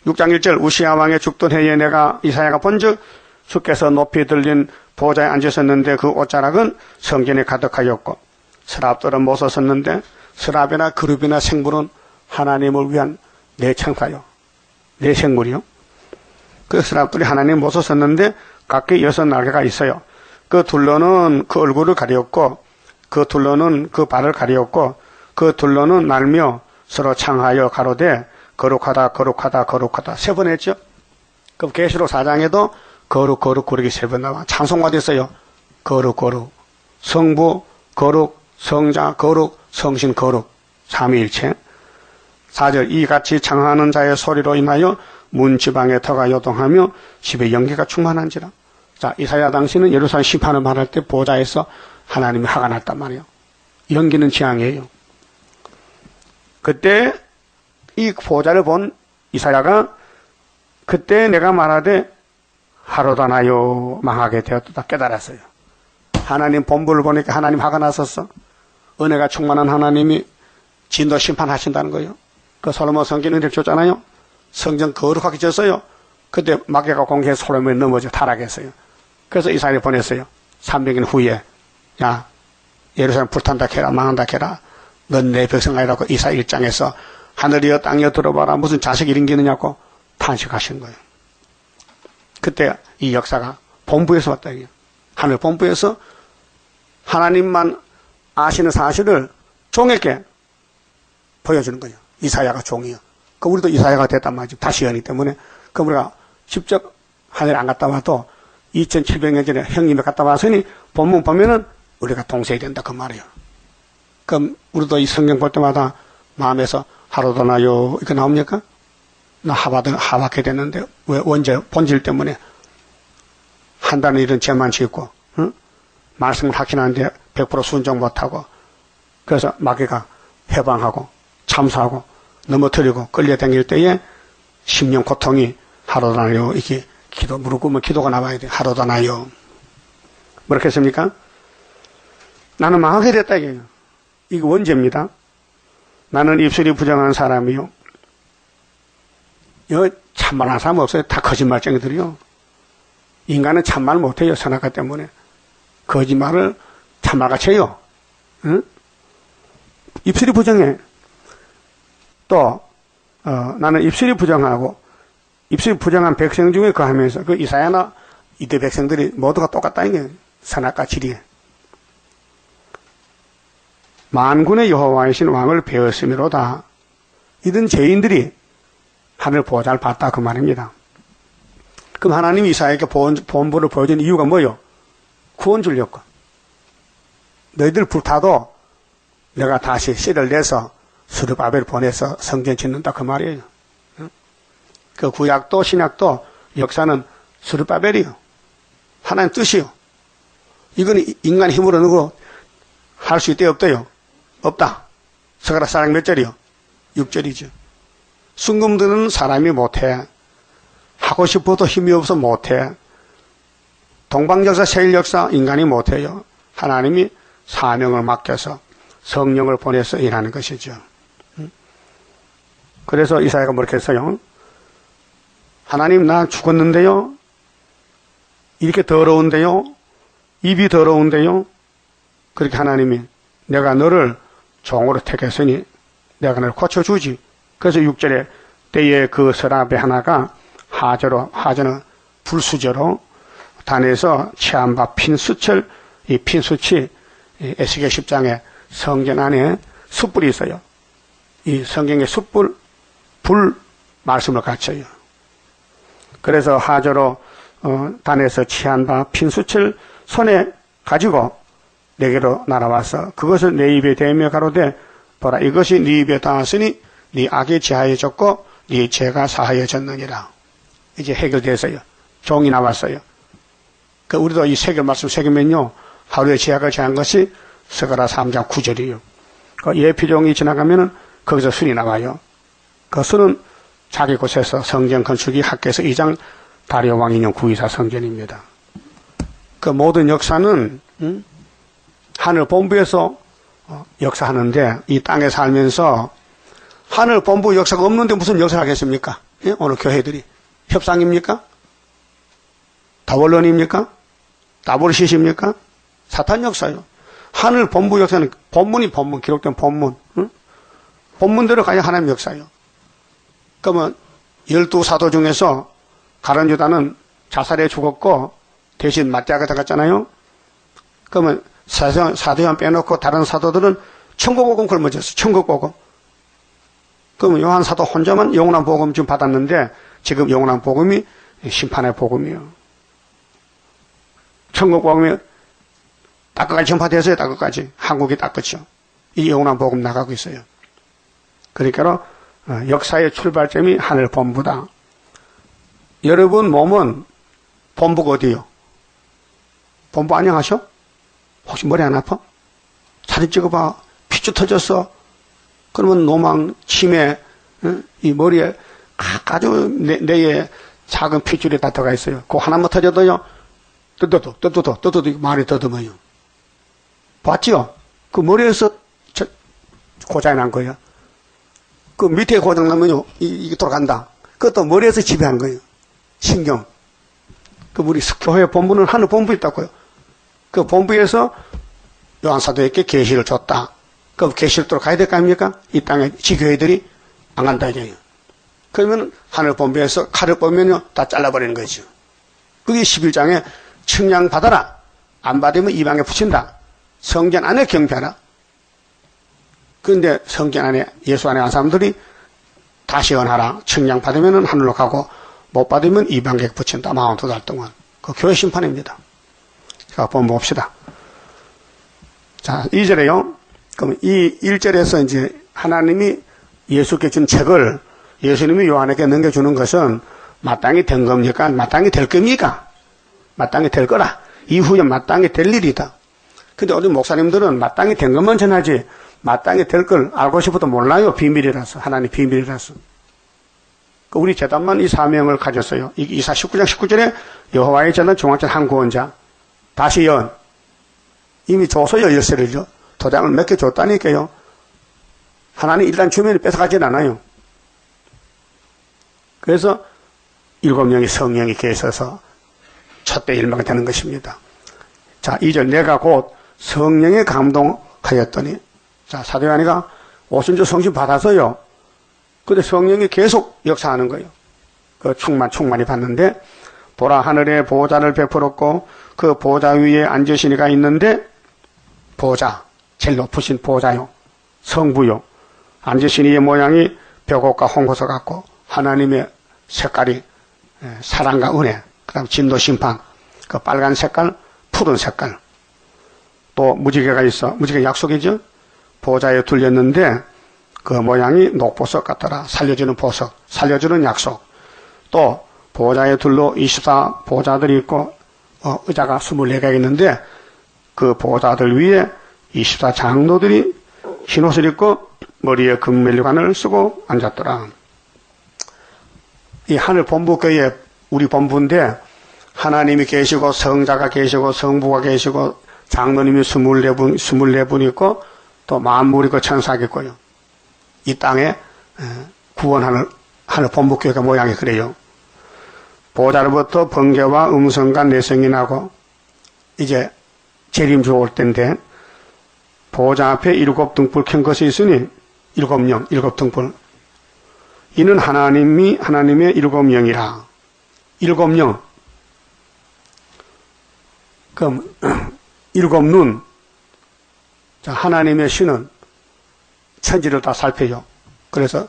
S1: 6장 1절 우시야 왕의 죽던 해에 내가 이사야가 본즉 주께서 높이 들린 보좌에 앉으셨는데 그 옷자락은 성전에 가득하였고 서랍들은 못 섰는데 서랍이나 그룹이나 생물은 하나님을 위한 내 창사요. 내 생물이요. 그 서랍들이 하나님 못 섰는데 각기 6날개가 있어요. 그 둘러는 그 얼굴을 가리었고 그 둘러는 그 발을 가리었고 그 둘러는 날며 서로 창하여 가로되 거룩하다 거룩하다 거룩하다 3번 했죠. 그럼 계시록 4장에도 거룩 거룩 거룩이 3번 나와. 찬송가 됐어요. 거룩 거룩 성부 거룩 성자 거룩 성신 거룩 삼위일체. 4절 이같이 창하는 자의 소리로 인하여 문지방의 터가 요동하며 집에 연기가 충만한지라. 자, 이사야 당시는 예루살렘 심판을 말할 때 보좌에서 하나님이 화가 났단 말이에요. 연기는 재앙이에요. 그때 이 보좌를 본 이사야가 그때 내가 말하되 하루도 나요 망하게 되었다 깨달았어요. 하나님 본부를 보니까 하나님 화가 났었어. 은혜가 충만한 하나님이 진도 심판하신다는 거예요. 그 솔로몬 성전 은혜를 줬잖아요. 성전 거룩하게 졌어요. 그때 마귀가 공개해서 솔로몬이 넘어져 타락했어요. 그래서 이사야를 보냈어요. 300년 후에 야 예루살렘 불탄다 캐라 망한다 캐라 넌 내 백성 아니라고 이사 1장에서 하늘이여 땅이여 들어봐라 무슨 자식 이런 게 있느냐고 탄식하신 거예요. 그때 이 역사가 본부에서 왔다 이게 하늘 본부에서 하나님만 아시는 사실을 종에게 보여주는 거예요. 이사야가 종이요. 그 우리도 이사야가 됐단 말이죠. 다시 연이기 때문에. 그럼 우리가 직접 하늘에 안 갔다 와도 2700년 전에 형님이 갔다 왔으니 본문 보면은 우리가 동생이 된다 그 말이에요. 그럼 우리도 이 성경 볼 때마다 마음에서 하루도 나요 이렇게 나옵니까? 나 하박해 됐는데 왜 언제 본질 때문에 한다는 일은 죄만 짓고 응? 말씀을 하긴 하는데 100% 순종 못하고 그래서 마귀가 해방하고 참사하고 넘어뜨리고 끌려다닐 때에 심령 고통이 하루도 나요 이렇게 무릎 꿇으면 기도가 나와야 돼. 하루도 나요. 뭐라겠습니까? 나는 망하게 됐다 이게요. 이거 원죄입니다. 나는 입술이 부정한 사람이요. 여기 참말한 사람 없어요. 다 거짓말쟁이들이요. 인간은 참말 못해요. 선악과 때문에. 거짓말을 참말같이 해요. 응? 입술이 부정해. 또 나는 입술이 부정하고 입술이 부정한 백성 중에 거하면서 그 이사야나 이때 백성들이 모두가 똑같다 이게 선악과 지리에 만군의 여호와이신 왕을 배웠음이로다. 이든 죄인들이 하늘 보좌를 봤다 그 말입니다. 그럼 하나님이 이사야에게 본부를 보여준 이유가 뭐요? 구원 주려고. 너희들 불타도 내가 다시 씨를 내서 스룹바벨 보내서 성전 짓는다 그 말이에요. 그 구약도 신약도 역사는 스룹바벨이요. 하나님 뜻이요. 이건 인간 힘으로 누구 할 수 있대 없대요. 없다. 스가랴 4장 몇 절이요? 6절이죠. 순금들은 사람이 못해. 하고 싶어도 힘이 없어 못해. 동방역사, 세일역사 인간이 못해요. 하나님이 사명을 맡겨서 성령을 보내서 일하는 것이죠. 그래서 이사야가 뭐렇게 했어요? 하나님 나 죽었는데요. 이렇게 더러운데요. 입이 더러운데요. 그렇게 하나님이 내가 너를 종으로 택했으니 내가 너를 고쳐주지. 그래서 6절에 때에 그 서랍에 하나가 하저는 불수저로 단에서 취한 바 핀수철, 이 핀수치 에스겔 10장에 성전 안에 숯불이 있어요. 이 성경의 숯불, 불 말씀을 갖춰요. 그래서 하저로 단에서 취한 바 핀수철 손에 가지고 내게로 날아와서 그것을 내 입에 대며 가로되 보라 이것이 네 입에 닿았으니 네 악이 제하여졌고 네 죄가 사하여졌느니라. 이제 해결돼서요. 종이 나왔어요. 그 우리도 이 세겔 말씀 새기면요 하루에 죄악을 제한 것이 스가랴 3장 9절이에요. 그 예피종이 지나가면은 거기서 순이 나와요. 그 순은 자기 곳에서 성전 건축이 학계에서 2장 다리오 왕 인용 924 성전입니다. 그 모든 역사는 하늘 본부에서 역사하는데 이 땅에 살면서 하늘 본부 역사가 없는데 무슨 역사를 하겠습니까? 예? 오늘 교회들이 협상입니까? 다원론입니까? 다볼시십니까? 사탄 역사요. 하늘 본부 역사는 본문이 본문, 기록된 본문. 응? 본문대로 가야 하나님 역사요. 그러면 12사도 중에서 가룟 유다는 자살해 죽었고 대신 마띠아가 들어갔잖아요. 그러면 사도요한 빼놓고 다른 사도들은 천국복음 걸머졌어. 천국복음. 그러면 요한 사도 혼자만 영원한 복음 지금 받았는데 지금 영원한 복음이 심판의 복음이에요. 천국복음이 딱 끝까지 전파되었어요. 딱 끝까지. 한국이 딱 끝이요. 이 영원한 복음 나가고 있어요. 그러니까 역사의 출발점이 하늘 본부다. 여러분 몸은 본부가 어디요? 본부 안녕하셔? 혹시 머리 안 아파? 사진 찍어봐. 핏줄 터졌어. 그러면 노망, 치매, 이 머리에 아주 뇌에 작은 핏줄이 다 들어가 있어요. 그거 하나만 터져도요. 떠도 말이 더듬어요. 봤지요? 그 머리에서 고장이 난 거예요. 그 밑에 고장 나면요. 이게 돌아간다. 그것도 머리에서 지배하는 거예요. 신경. 그 우리 교회 본부는 하늘 본부에 있다고요. 그 본부에서 요한 사도에게 계시를 줬다. 그럼 계시를 또 가야 될 거 아닙니까? 이 땅에 지교회들이 안 간다 이거예요. 그러면 하늘 본부에서 칼을 보면요 다 잘라버리는 거죠. 그게 11장에 측량 받아라. 안 받으면 이방에 붙인다. 성전 안에 경배하라. 그런데 성전 안에 예수 안에 한 사람들이 다시 언하라. 측량 받으면 하늘로 가고 못 받으면 이방에 붙인다. 42달 동안. 그 교회 심판입니다. 자, 한번 봅시다. 자, 2절에요. 그럼 이 1절에서 이제 하나님이 예수께 준 책을 예수님이 요한에게 넘겨주는 것은 마땅히 된 겁니까? 마땅히 될 겁니까? 마땅히 될 거라. 이후에 마땅히 될 일이다. 근데 우리 목사님들은 마땅히 된 것만 전하지 마땅히 될 걸 알고 싶어도 몰라요. 비밀이라서. 하나님 비밀이라서. 우리 재단만 이 사명을 가졌어요. 이사 19장 19절에 여호와의 재단 중앙전 한 구원자. 다시 연. 이미 줬어요. 열쇠를요. 도장을 몇 개 줬다니까요. 하나님 일단 주면 뺏어가진 않아요. 그래서 7명의 성령이 계셔서 첫대 일망이 되는 것입니다. 자, 2절 내가 곧 성령에 감동하였더니 자, 사도 요한이가 오순절 성신 받아서요. 근데 성령이 계속 역사하는 거예요. 그 충만히 받는데 보라 하늘에 보좌를 베풀었고 그 보좌 위에 앉으신 이가 있는데 보좌, 제일 높으신 보좌요. 성부요. 앉으신 이의 모양이 벽옥과 홍고서 같고 하나님의 색깔이 사랑과 은혜, 그 다음 진노 심판, 그 빨간 색깔, 푸른 색깔. 또 무지개가 있어. 무지개 약속이죠. 보좌에 둘렸는데 그 모양이 녹보석 같더라. 살려주는 보석, 살려주는 약속. 또 보좌에 둘러 24 보좌들이 있고 의자가 24개가 있는데 그 보좌들 위에 24 장로들이 흰옷을 입고 머리에 금면류관을 쓰고 앉았더라. 이 하늘 본부교회 우리 본부인데 하나님이 계시고 성자가 계시고 성부가 계시고 장로님이 24분 있고 또 만물이 있고 천사가 있고요. 이 땅에 구원하는 하늘 본부교회가 모양이 그래요. 보좌로부터 번개와 음성과 내성이 나고 이제 재림주 올 때인데 보좌 앞에 7 등불 켠 것이 있으니 7영, 7 등불. 이는 하나님의 7영이라. 7영. 그럼 7눈. 자, 하나님의 신은 천지를 다 살펴요. 그래서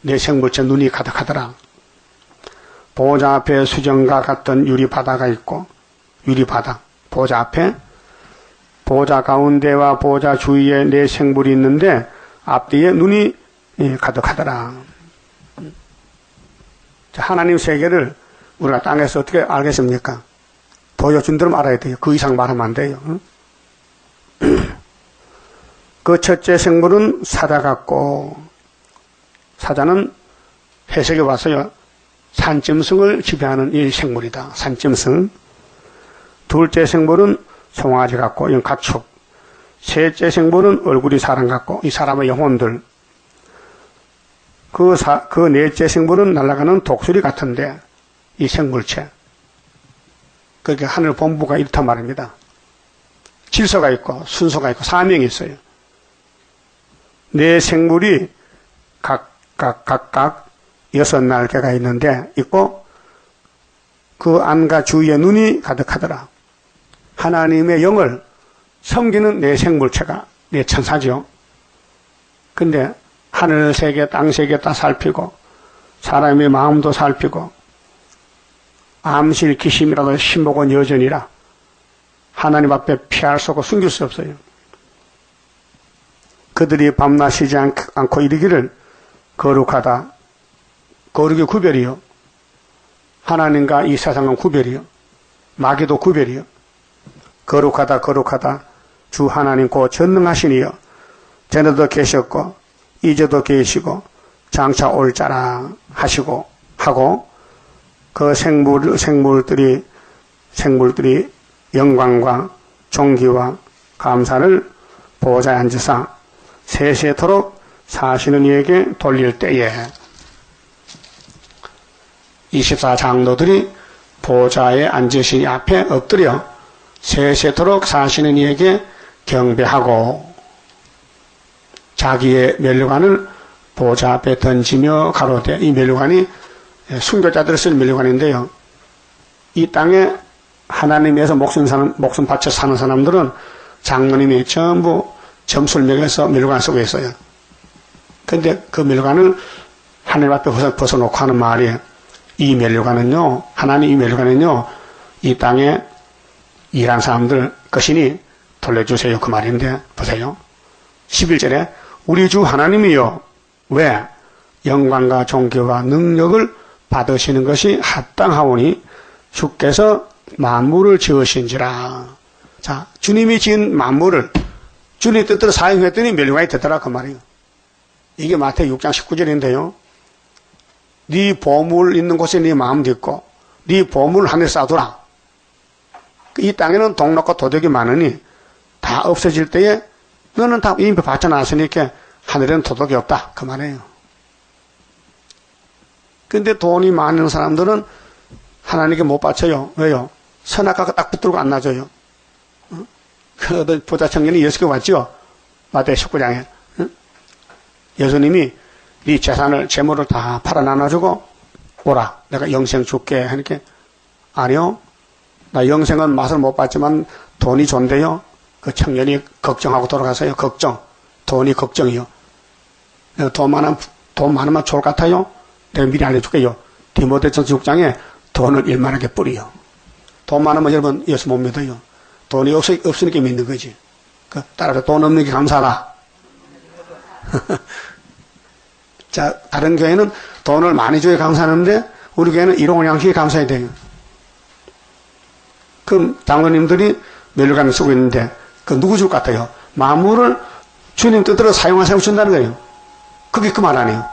S1: 내 생물체 눈이 가득하더라. 보좌 앞에 수정과 같은 유리바다가 있고 유리바다. 보좌 앞에 보좌 가운데와 보좌 주위에 내 생물이 있는데 앞뒤에 눈이 가득하더라. 자, 하나님 세계를 우리가 땅에서 어떻게 알겠습니까? 보여준 대로 알아야 돼요. 그 이상 말하면 안 돼요. 그 첫째 생물은 사자 같고 사자는 해석에 와서요. 산짐승을 지배하는 이 생물이다. 산짐승. 둘째 생물은 송아지 같고 이건 가축. 셋째 생물은 얼굴이 사람 같고 이 사람의 영혼들. 그 넷째 생물은 날아가는 독수리 같은데 이 생물체. 그렇게 하늘 본부가 이렇다 말입니다. 질서가 있고 순서가 있고 사명이 있어요. 네 생물이 각각 6날개가 있는데 있고 그 안과 주위에 눈이 가득하더라. 하나님의 영을 섬기는 내 생물체가 내 천사죠. 근데 하늘세계 땅세계 다 살피고 사람의 마음도 살피고 암실 기심이라도 신복은 여전이라 하나님 앞에 피할 수 없고 숨길 수 없어요. 그들이 밤낮 쉬지 않고 이르기를 거룩하다. 거룩의 구별이요. 하나님과 이 세상은 구별이요. 마귀도 구별이요. 거룩하다 거룩하다 주 하나님 고 전능하시니요. 전에도 계셨고 이제도 계시고 장차 올 자라 하시고 하고 그 생물들이 영광과 존귀와 감사를 보좌에 앉으사 세세토록 사시는 이에게 돌릴 때에 24 장로들이 보좌에 앉으신 앞에 엎드려 세세토록 사시는 이에게 경배하고 자기의 면류관을 보좌 앞에 던지며 가로되 이 면류관이 순교자들을 쓸 면류관인데요. 이 땅에 하나님에서 목숨 바쳐 사는 사람들은 장로님이 전부 점수를 매겨서 면류관 쓰고 있어요. 근데 그 면류관을 하늘 앞에 벗어놓고 하는 말이에요. 이 면류관은요, 하나님 이 면류관은요, 이 땅에 일한 사람들 것이니 돌려주세요. 그 말인데, 보세요. 11절에, 우리 주 하나님이요. 왜? 영광과 존귀와 능력을 받으시는 것이 합당하오니 주께서 만물을 지으신지라. 자, 주님이 지은 만물을 주님 뜻대로 사용했더니 면류관이 되더라. 그 말이에요. 이게 마태복음 6장 19절인데요. 네 보물 있는 곳에 네 마음도 있고 네 보물을 하늘에 쌓아두라. 이 땅에는 동락과 도덕이 많으니 다 없어질 때에 너는 다 이미 받쳐놨으니까 하늘에는 도덕이 없다. 그 말이에요. 근데 돈이 많은 사람들은 하나님께 못 바쳐요. 왜요? 선악과가 딱 붙들고 안 놔줘요. 그 어떤 부자 청년이 예수께 왔죠. 마태 19장에. 예수님이 네 재산을 재물을 다 팔아 나눠주고 오라. 내가 영생 줄게. 하니까 아니요. 나 영생은 맛을 못 봤지만 돈이 좋은데요. 그 청년이 걱정하고 돌아가서요. 걱정. 돈이 걱정이요. 내가 돈 많으면 좋을 것 같아요. 내가 미리 알려줄게요. 디모데전서 6장에 돈을 일만하게 뿌리요. 돈 많으면 여러분 예수 못 믿어요. 돈이 없으니까 믿는 거지. 따라서 돈 없는 게 감사하라. 자, 다른 교회는 돈을 많이 줘야 감사하는데 우리 교회는 일용할 양식에 감사해야 돼요. 그럼 장로님들이 멸류관을 쓰고 있는데 그 누구 줄 것 같아요? 만물을 주님 뜻대로 사용하시고 준다는 거예요. 그게 그 말 아니에요.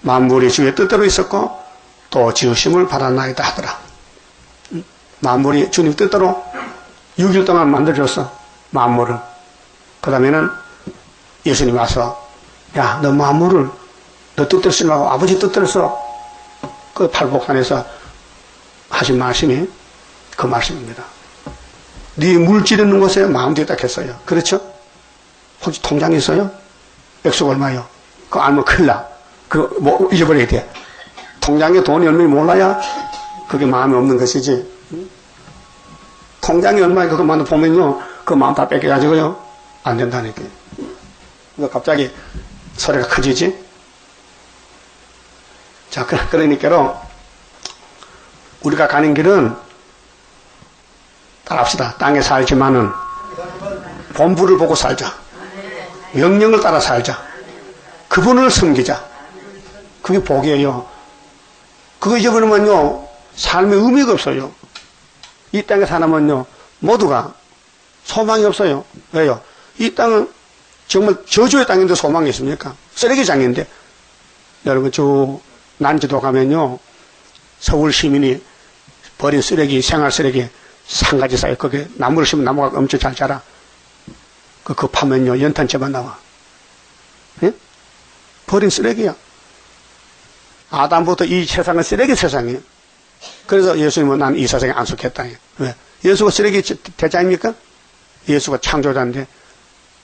S1: 만물이 주의 뜻대로 있었고 또 지으심을 바라나이다 하더라. 만물이 주님 뜻대로 6일 동안 만들어줬어. 만물을. 그 다음에는 예수님 와서 야, 너 만물을 너 뜻대로 쓰려고 아버지 뜻대로 써. 그 팔복산에서 하신 말씀이 그 말씀입니다. 네 물질 있는 곳에 마음 뒤에다 했어요. 그렇죠? 혹시 통장이 있어요? 액수가 얼마요? 그거 알면 큰일 나. 그거 뭐 잊어버려야 돼. 통장에 돈이 얼마인지 몰라야 그게 마음이 없는 것이지. 통장이 얼마에 그것만 보면요, 그 마음 다 뺏겨가지고요, 안 된다니까. 그래서 갑자기 소리가 커지지? 자, 그러니까로 우리가 가는 길은 따라합시다. 땅에 살지만은 본부를 보고 살자. 명령을 따라 살자. 그분을 섬기자. 그게 복이에요. 그거 잊어버리면요, 삶의 의미가 없어요. 이 땅에 사람은요, 모두가 소망이 없어요. 왜요? 이 땅은 정말 저주의 땅인데 소망이 있습니까? 쓰레기장인데. 여러분, 저 난지도 가면요, 서울 시민이 버린 쓰레기, 생활 쓰레기 상가지 쌓여. 거기에 나무를 심으면 나무가 엄청 잘 자라. 그거 파면요, 연탄재만 나와. 예? 버린 쓰레기야. 아담부터 이 세상은 쓰레기 세상이에요. 그래서 예수님은 난 이 세상에 안 속했다. 왜? 예수가 쓰레기 대자입니까? 예수가 창조자인데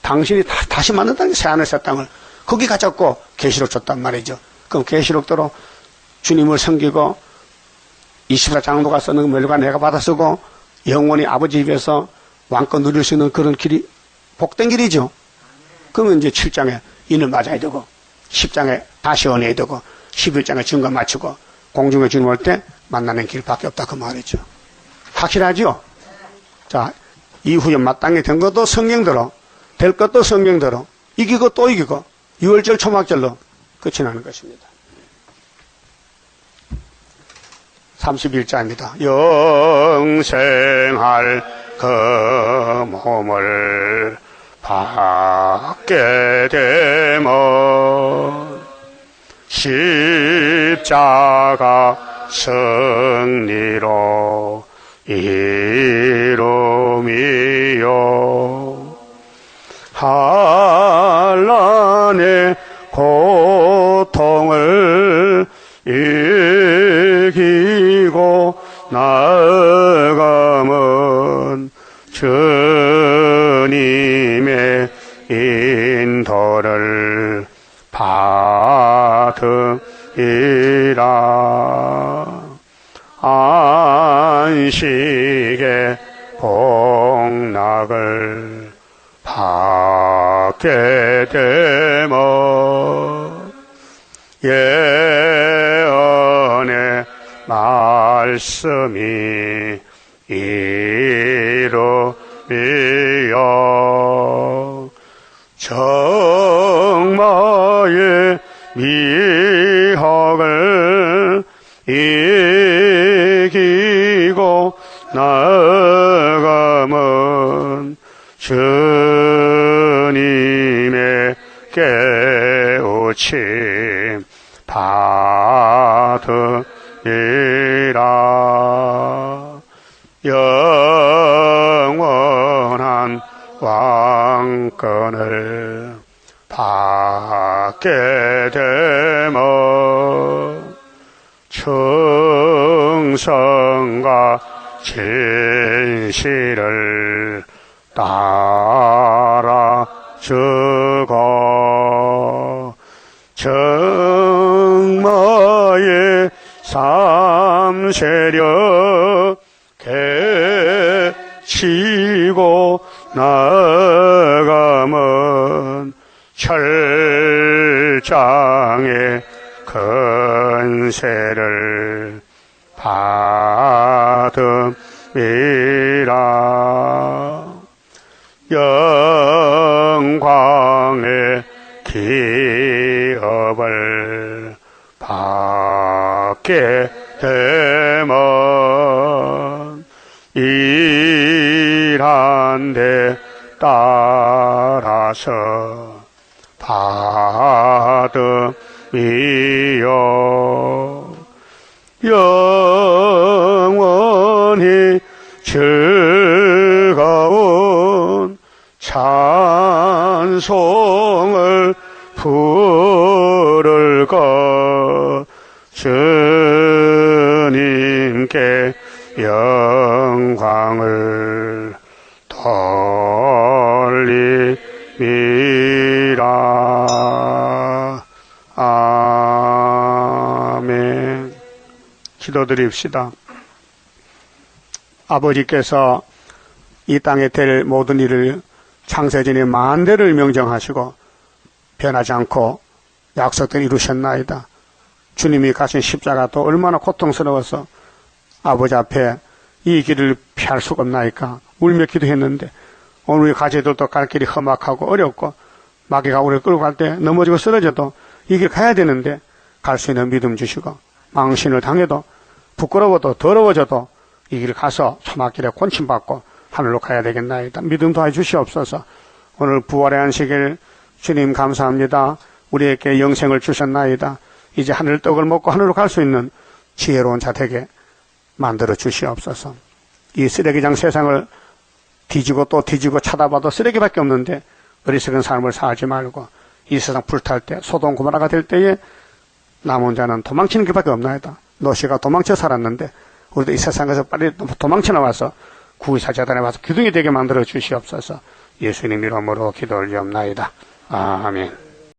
S1: 당신이 다시 만든다는 게 새하늘 새 땅을 거기 가졌고 계시록 줬단 말이죠. 그럼 계시록대로 주님을 섬기고 24 장로가 쓰는 멸류가 내가 받아 쓰고 영원히 아버지 집에서 왕권 누릴 수 있는 그런 길이 복된 길이죠. 그러면 이제 7장에 인을 맞아야 되고 10장에 다시 언해야 되고 11장에 증거 맞추고 공중에 주님 올 때 만나는 길밖에 없다 그 말이죠. 확실하죠? 자, 이후에 마땅히 된 것도 성경대로 될 것도 성경대로 이기고 또 이기고 6월절 초막절로 끝이 나는 것입니다. 31자입니다. 영생할 그 몸을 받게 되면 십자가 승리로 이루미요 한란의 고통을 이기고 나아가면 주님의 인도를 받으리라. 안식의 복락을 받게 되면 예언의 말씀이 이루리요 정마의 미혹을 이기고 나아가면 주님의 깨우침 받으리라. 영원한 왕권을 받게 되면 충성과 진실을 따라주고 정마의 삼세력 개치고 나아가면 철장의 근세를 받음이라. 영광의 기업을 업을 받게 되면 일한 데 따라서 받음이요 영원히 즐거운 찬송을 부를 것 주님께 영광을 돌리리라. 아멘. 기도드립시다. 아버지께서 이 땅에 될 모든 일을 창세전에 만대를 명정하시고 변하지 않고 약속대로 이루셨나이다. 주님이 가신 십자가도 얼마나 고통스러워서 아버지 앞에 이 길을 피할 수가 없나이까 울며 기도했는데 오늘 우리 가족들도 갈 길이 험악하고 어렵고 마귀가 우리를 끌고 갈 때 넘어지고 쓰러져도 이 길 가야 되는데 갈 수 있는 믿음 주시고 망신을 당해도 부끄러워도 더러워져도 이 길 가서 초막길에 곤침받고 하늘로 가야 되겠나이다. 믿음 더해 주시옵소서. 오늘 부활의 안식일 주님 감사합니다. 우리에게 영생을 주셨나이다. 이제 하늘 떡을 먹고 하늘로 갈 수 있는 지혜로운 자 되게 만들어 주시옵소서. 이 쓰레기장 세상을 뒤지고 또 뒤지고 찾아봐도 쓰레기밖에 없는데 어리석은 삶을 살지 말고 이 세상 불탈 때 소돔 고모라가 될 때에 남은 자는 도망치는 길밖에 없나이다. 노시가 도망쳐 살았는데 우리도 이 세상에서 빨리 도망쳐 나와서 구의사자단에 와서 기둥이 되게 만들어 주시옵소서. 예수님 이름으로 기도 올리옵나이다. 아멘.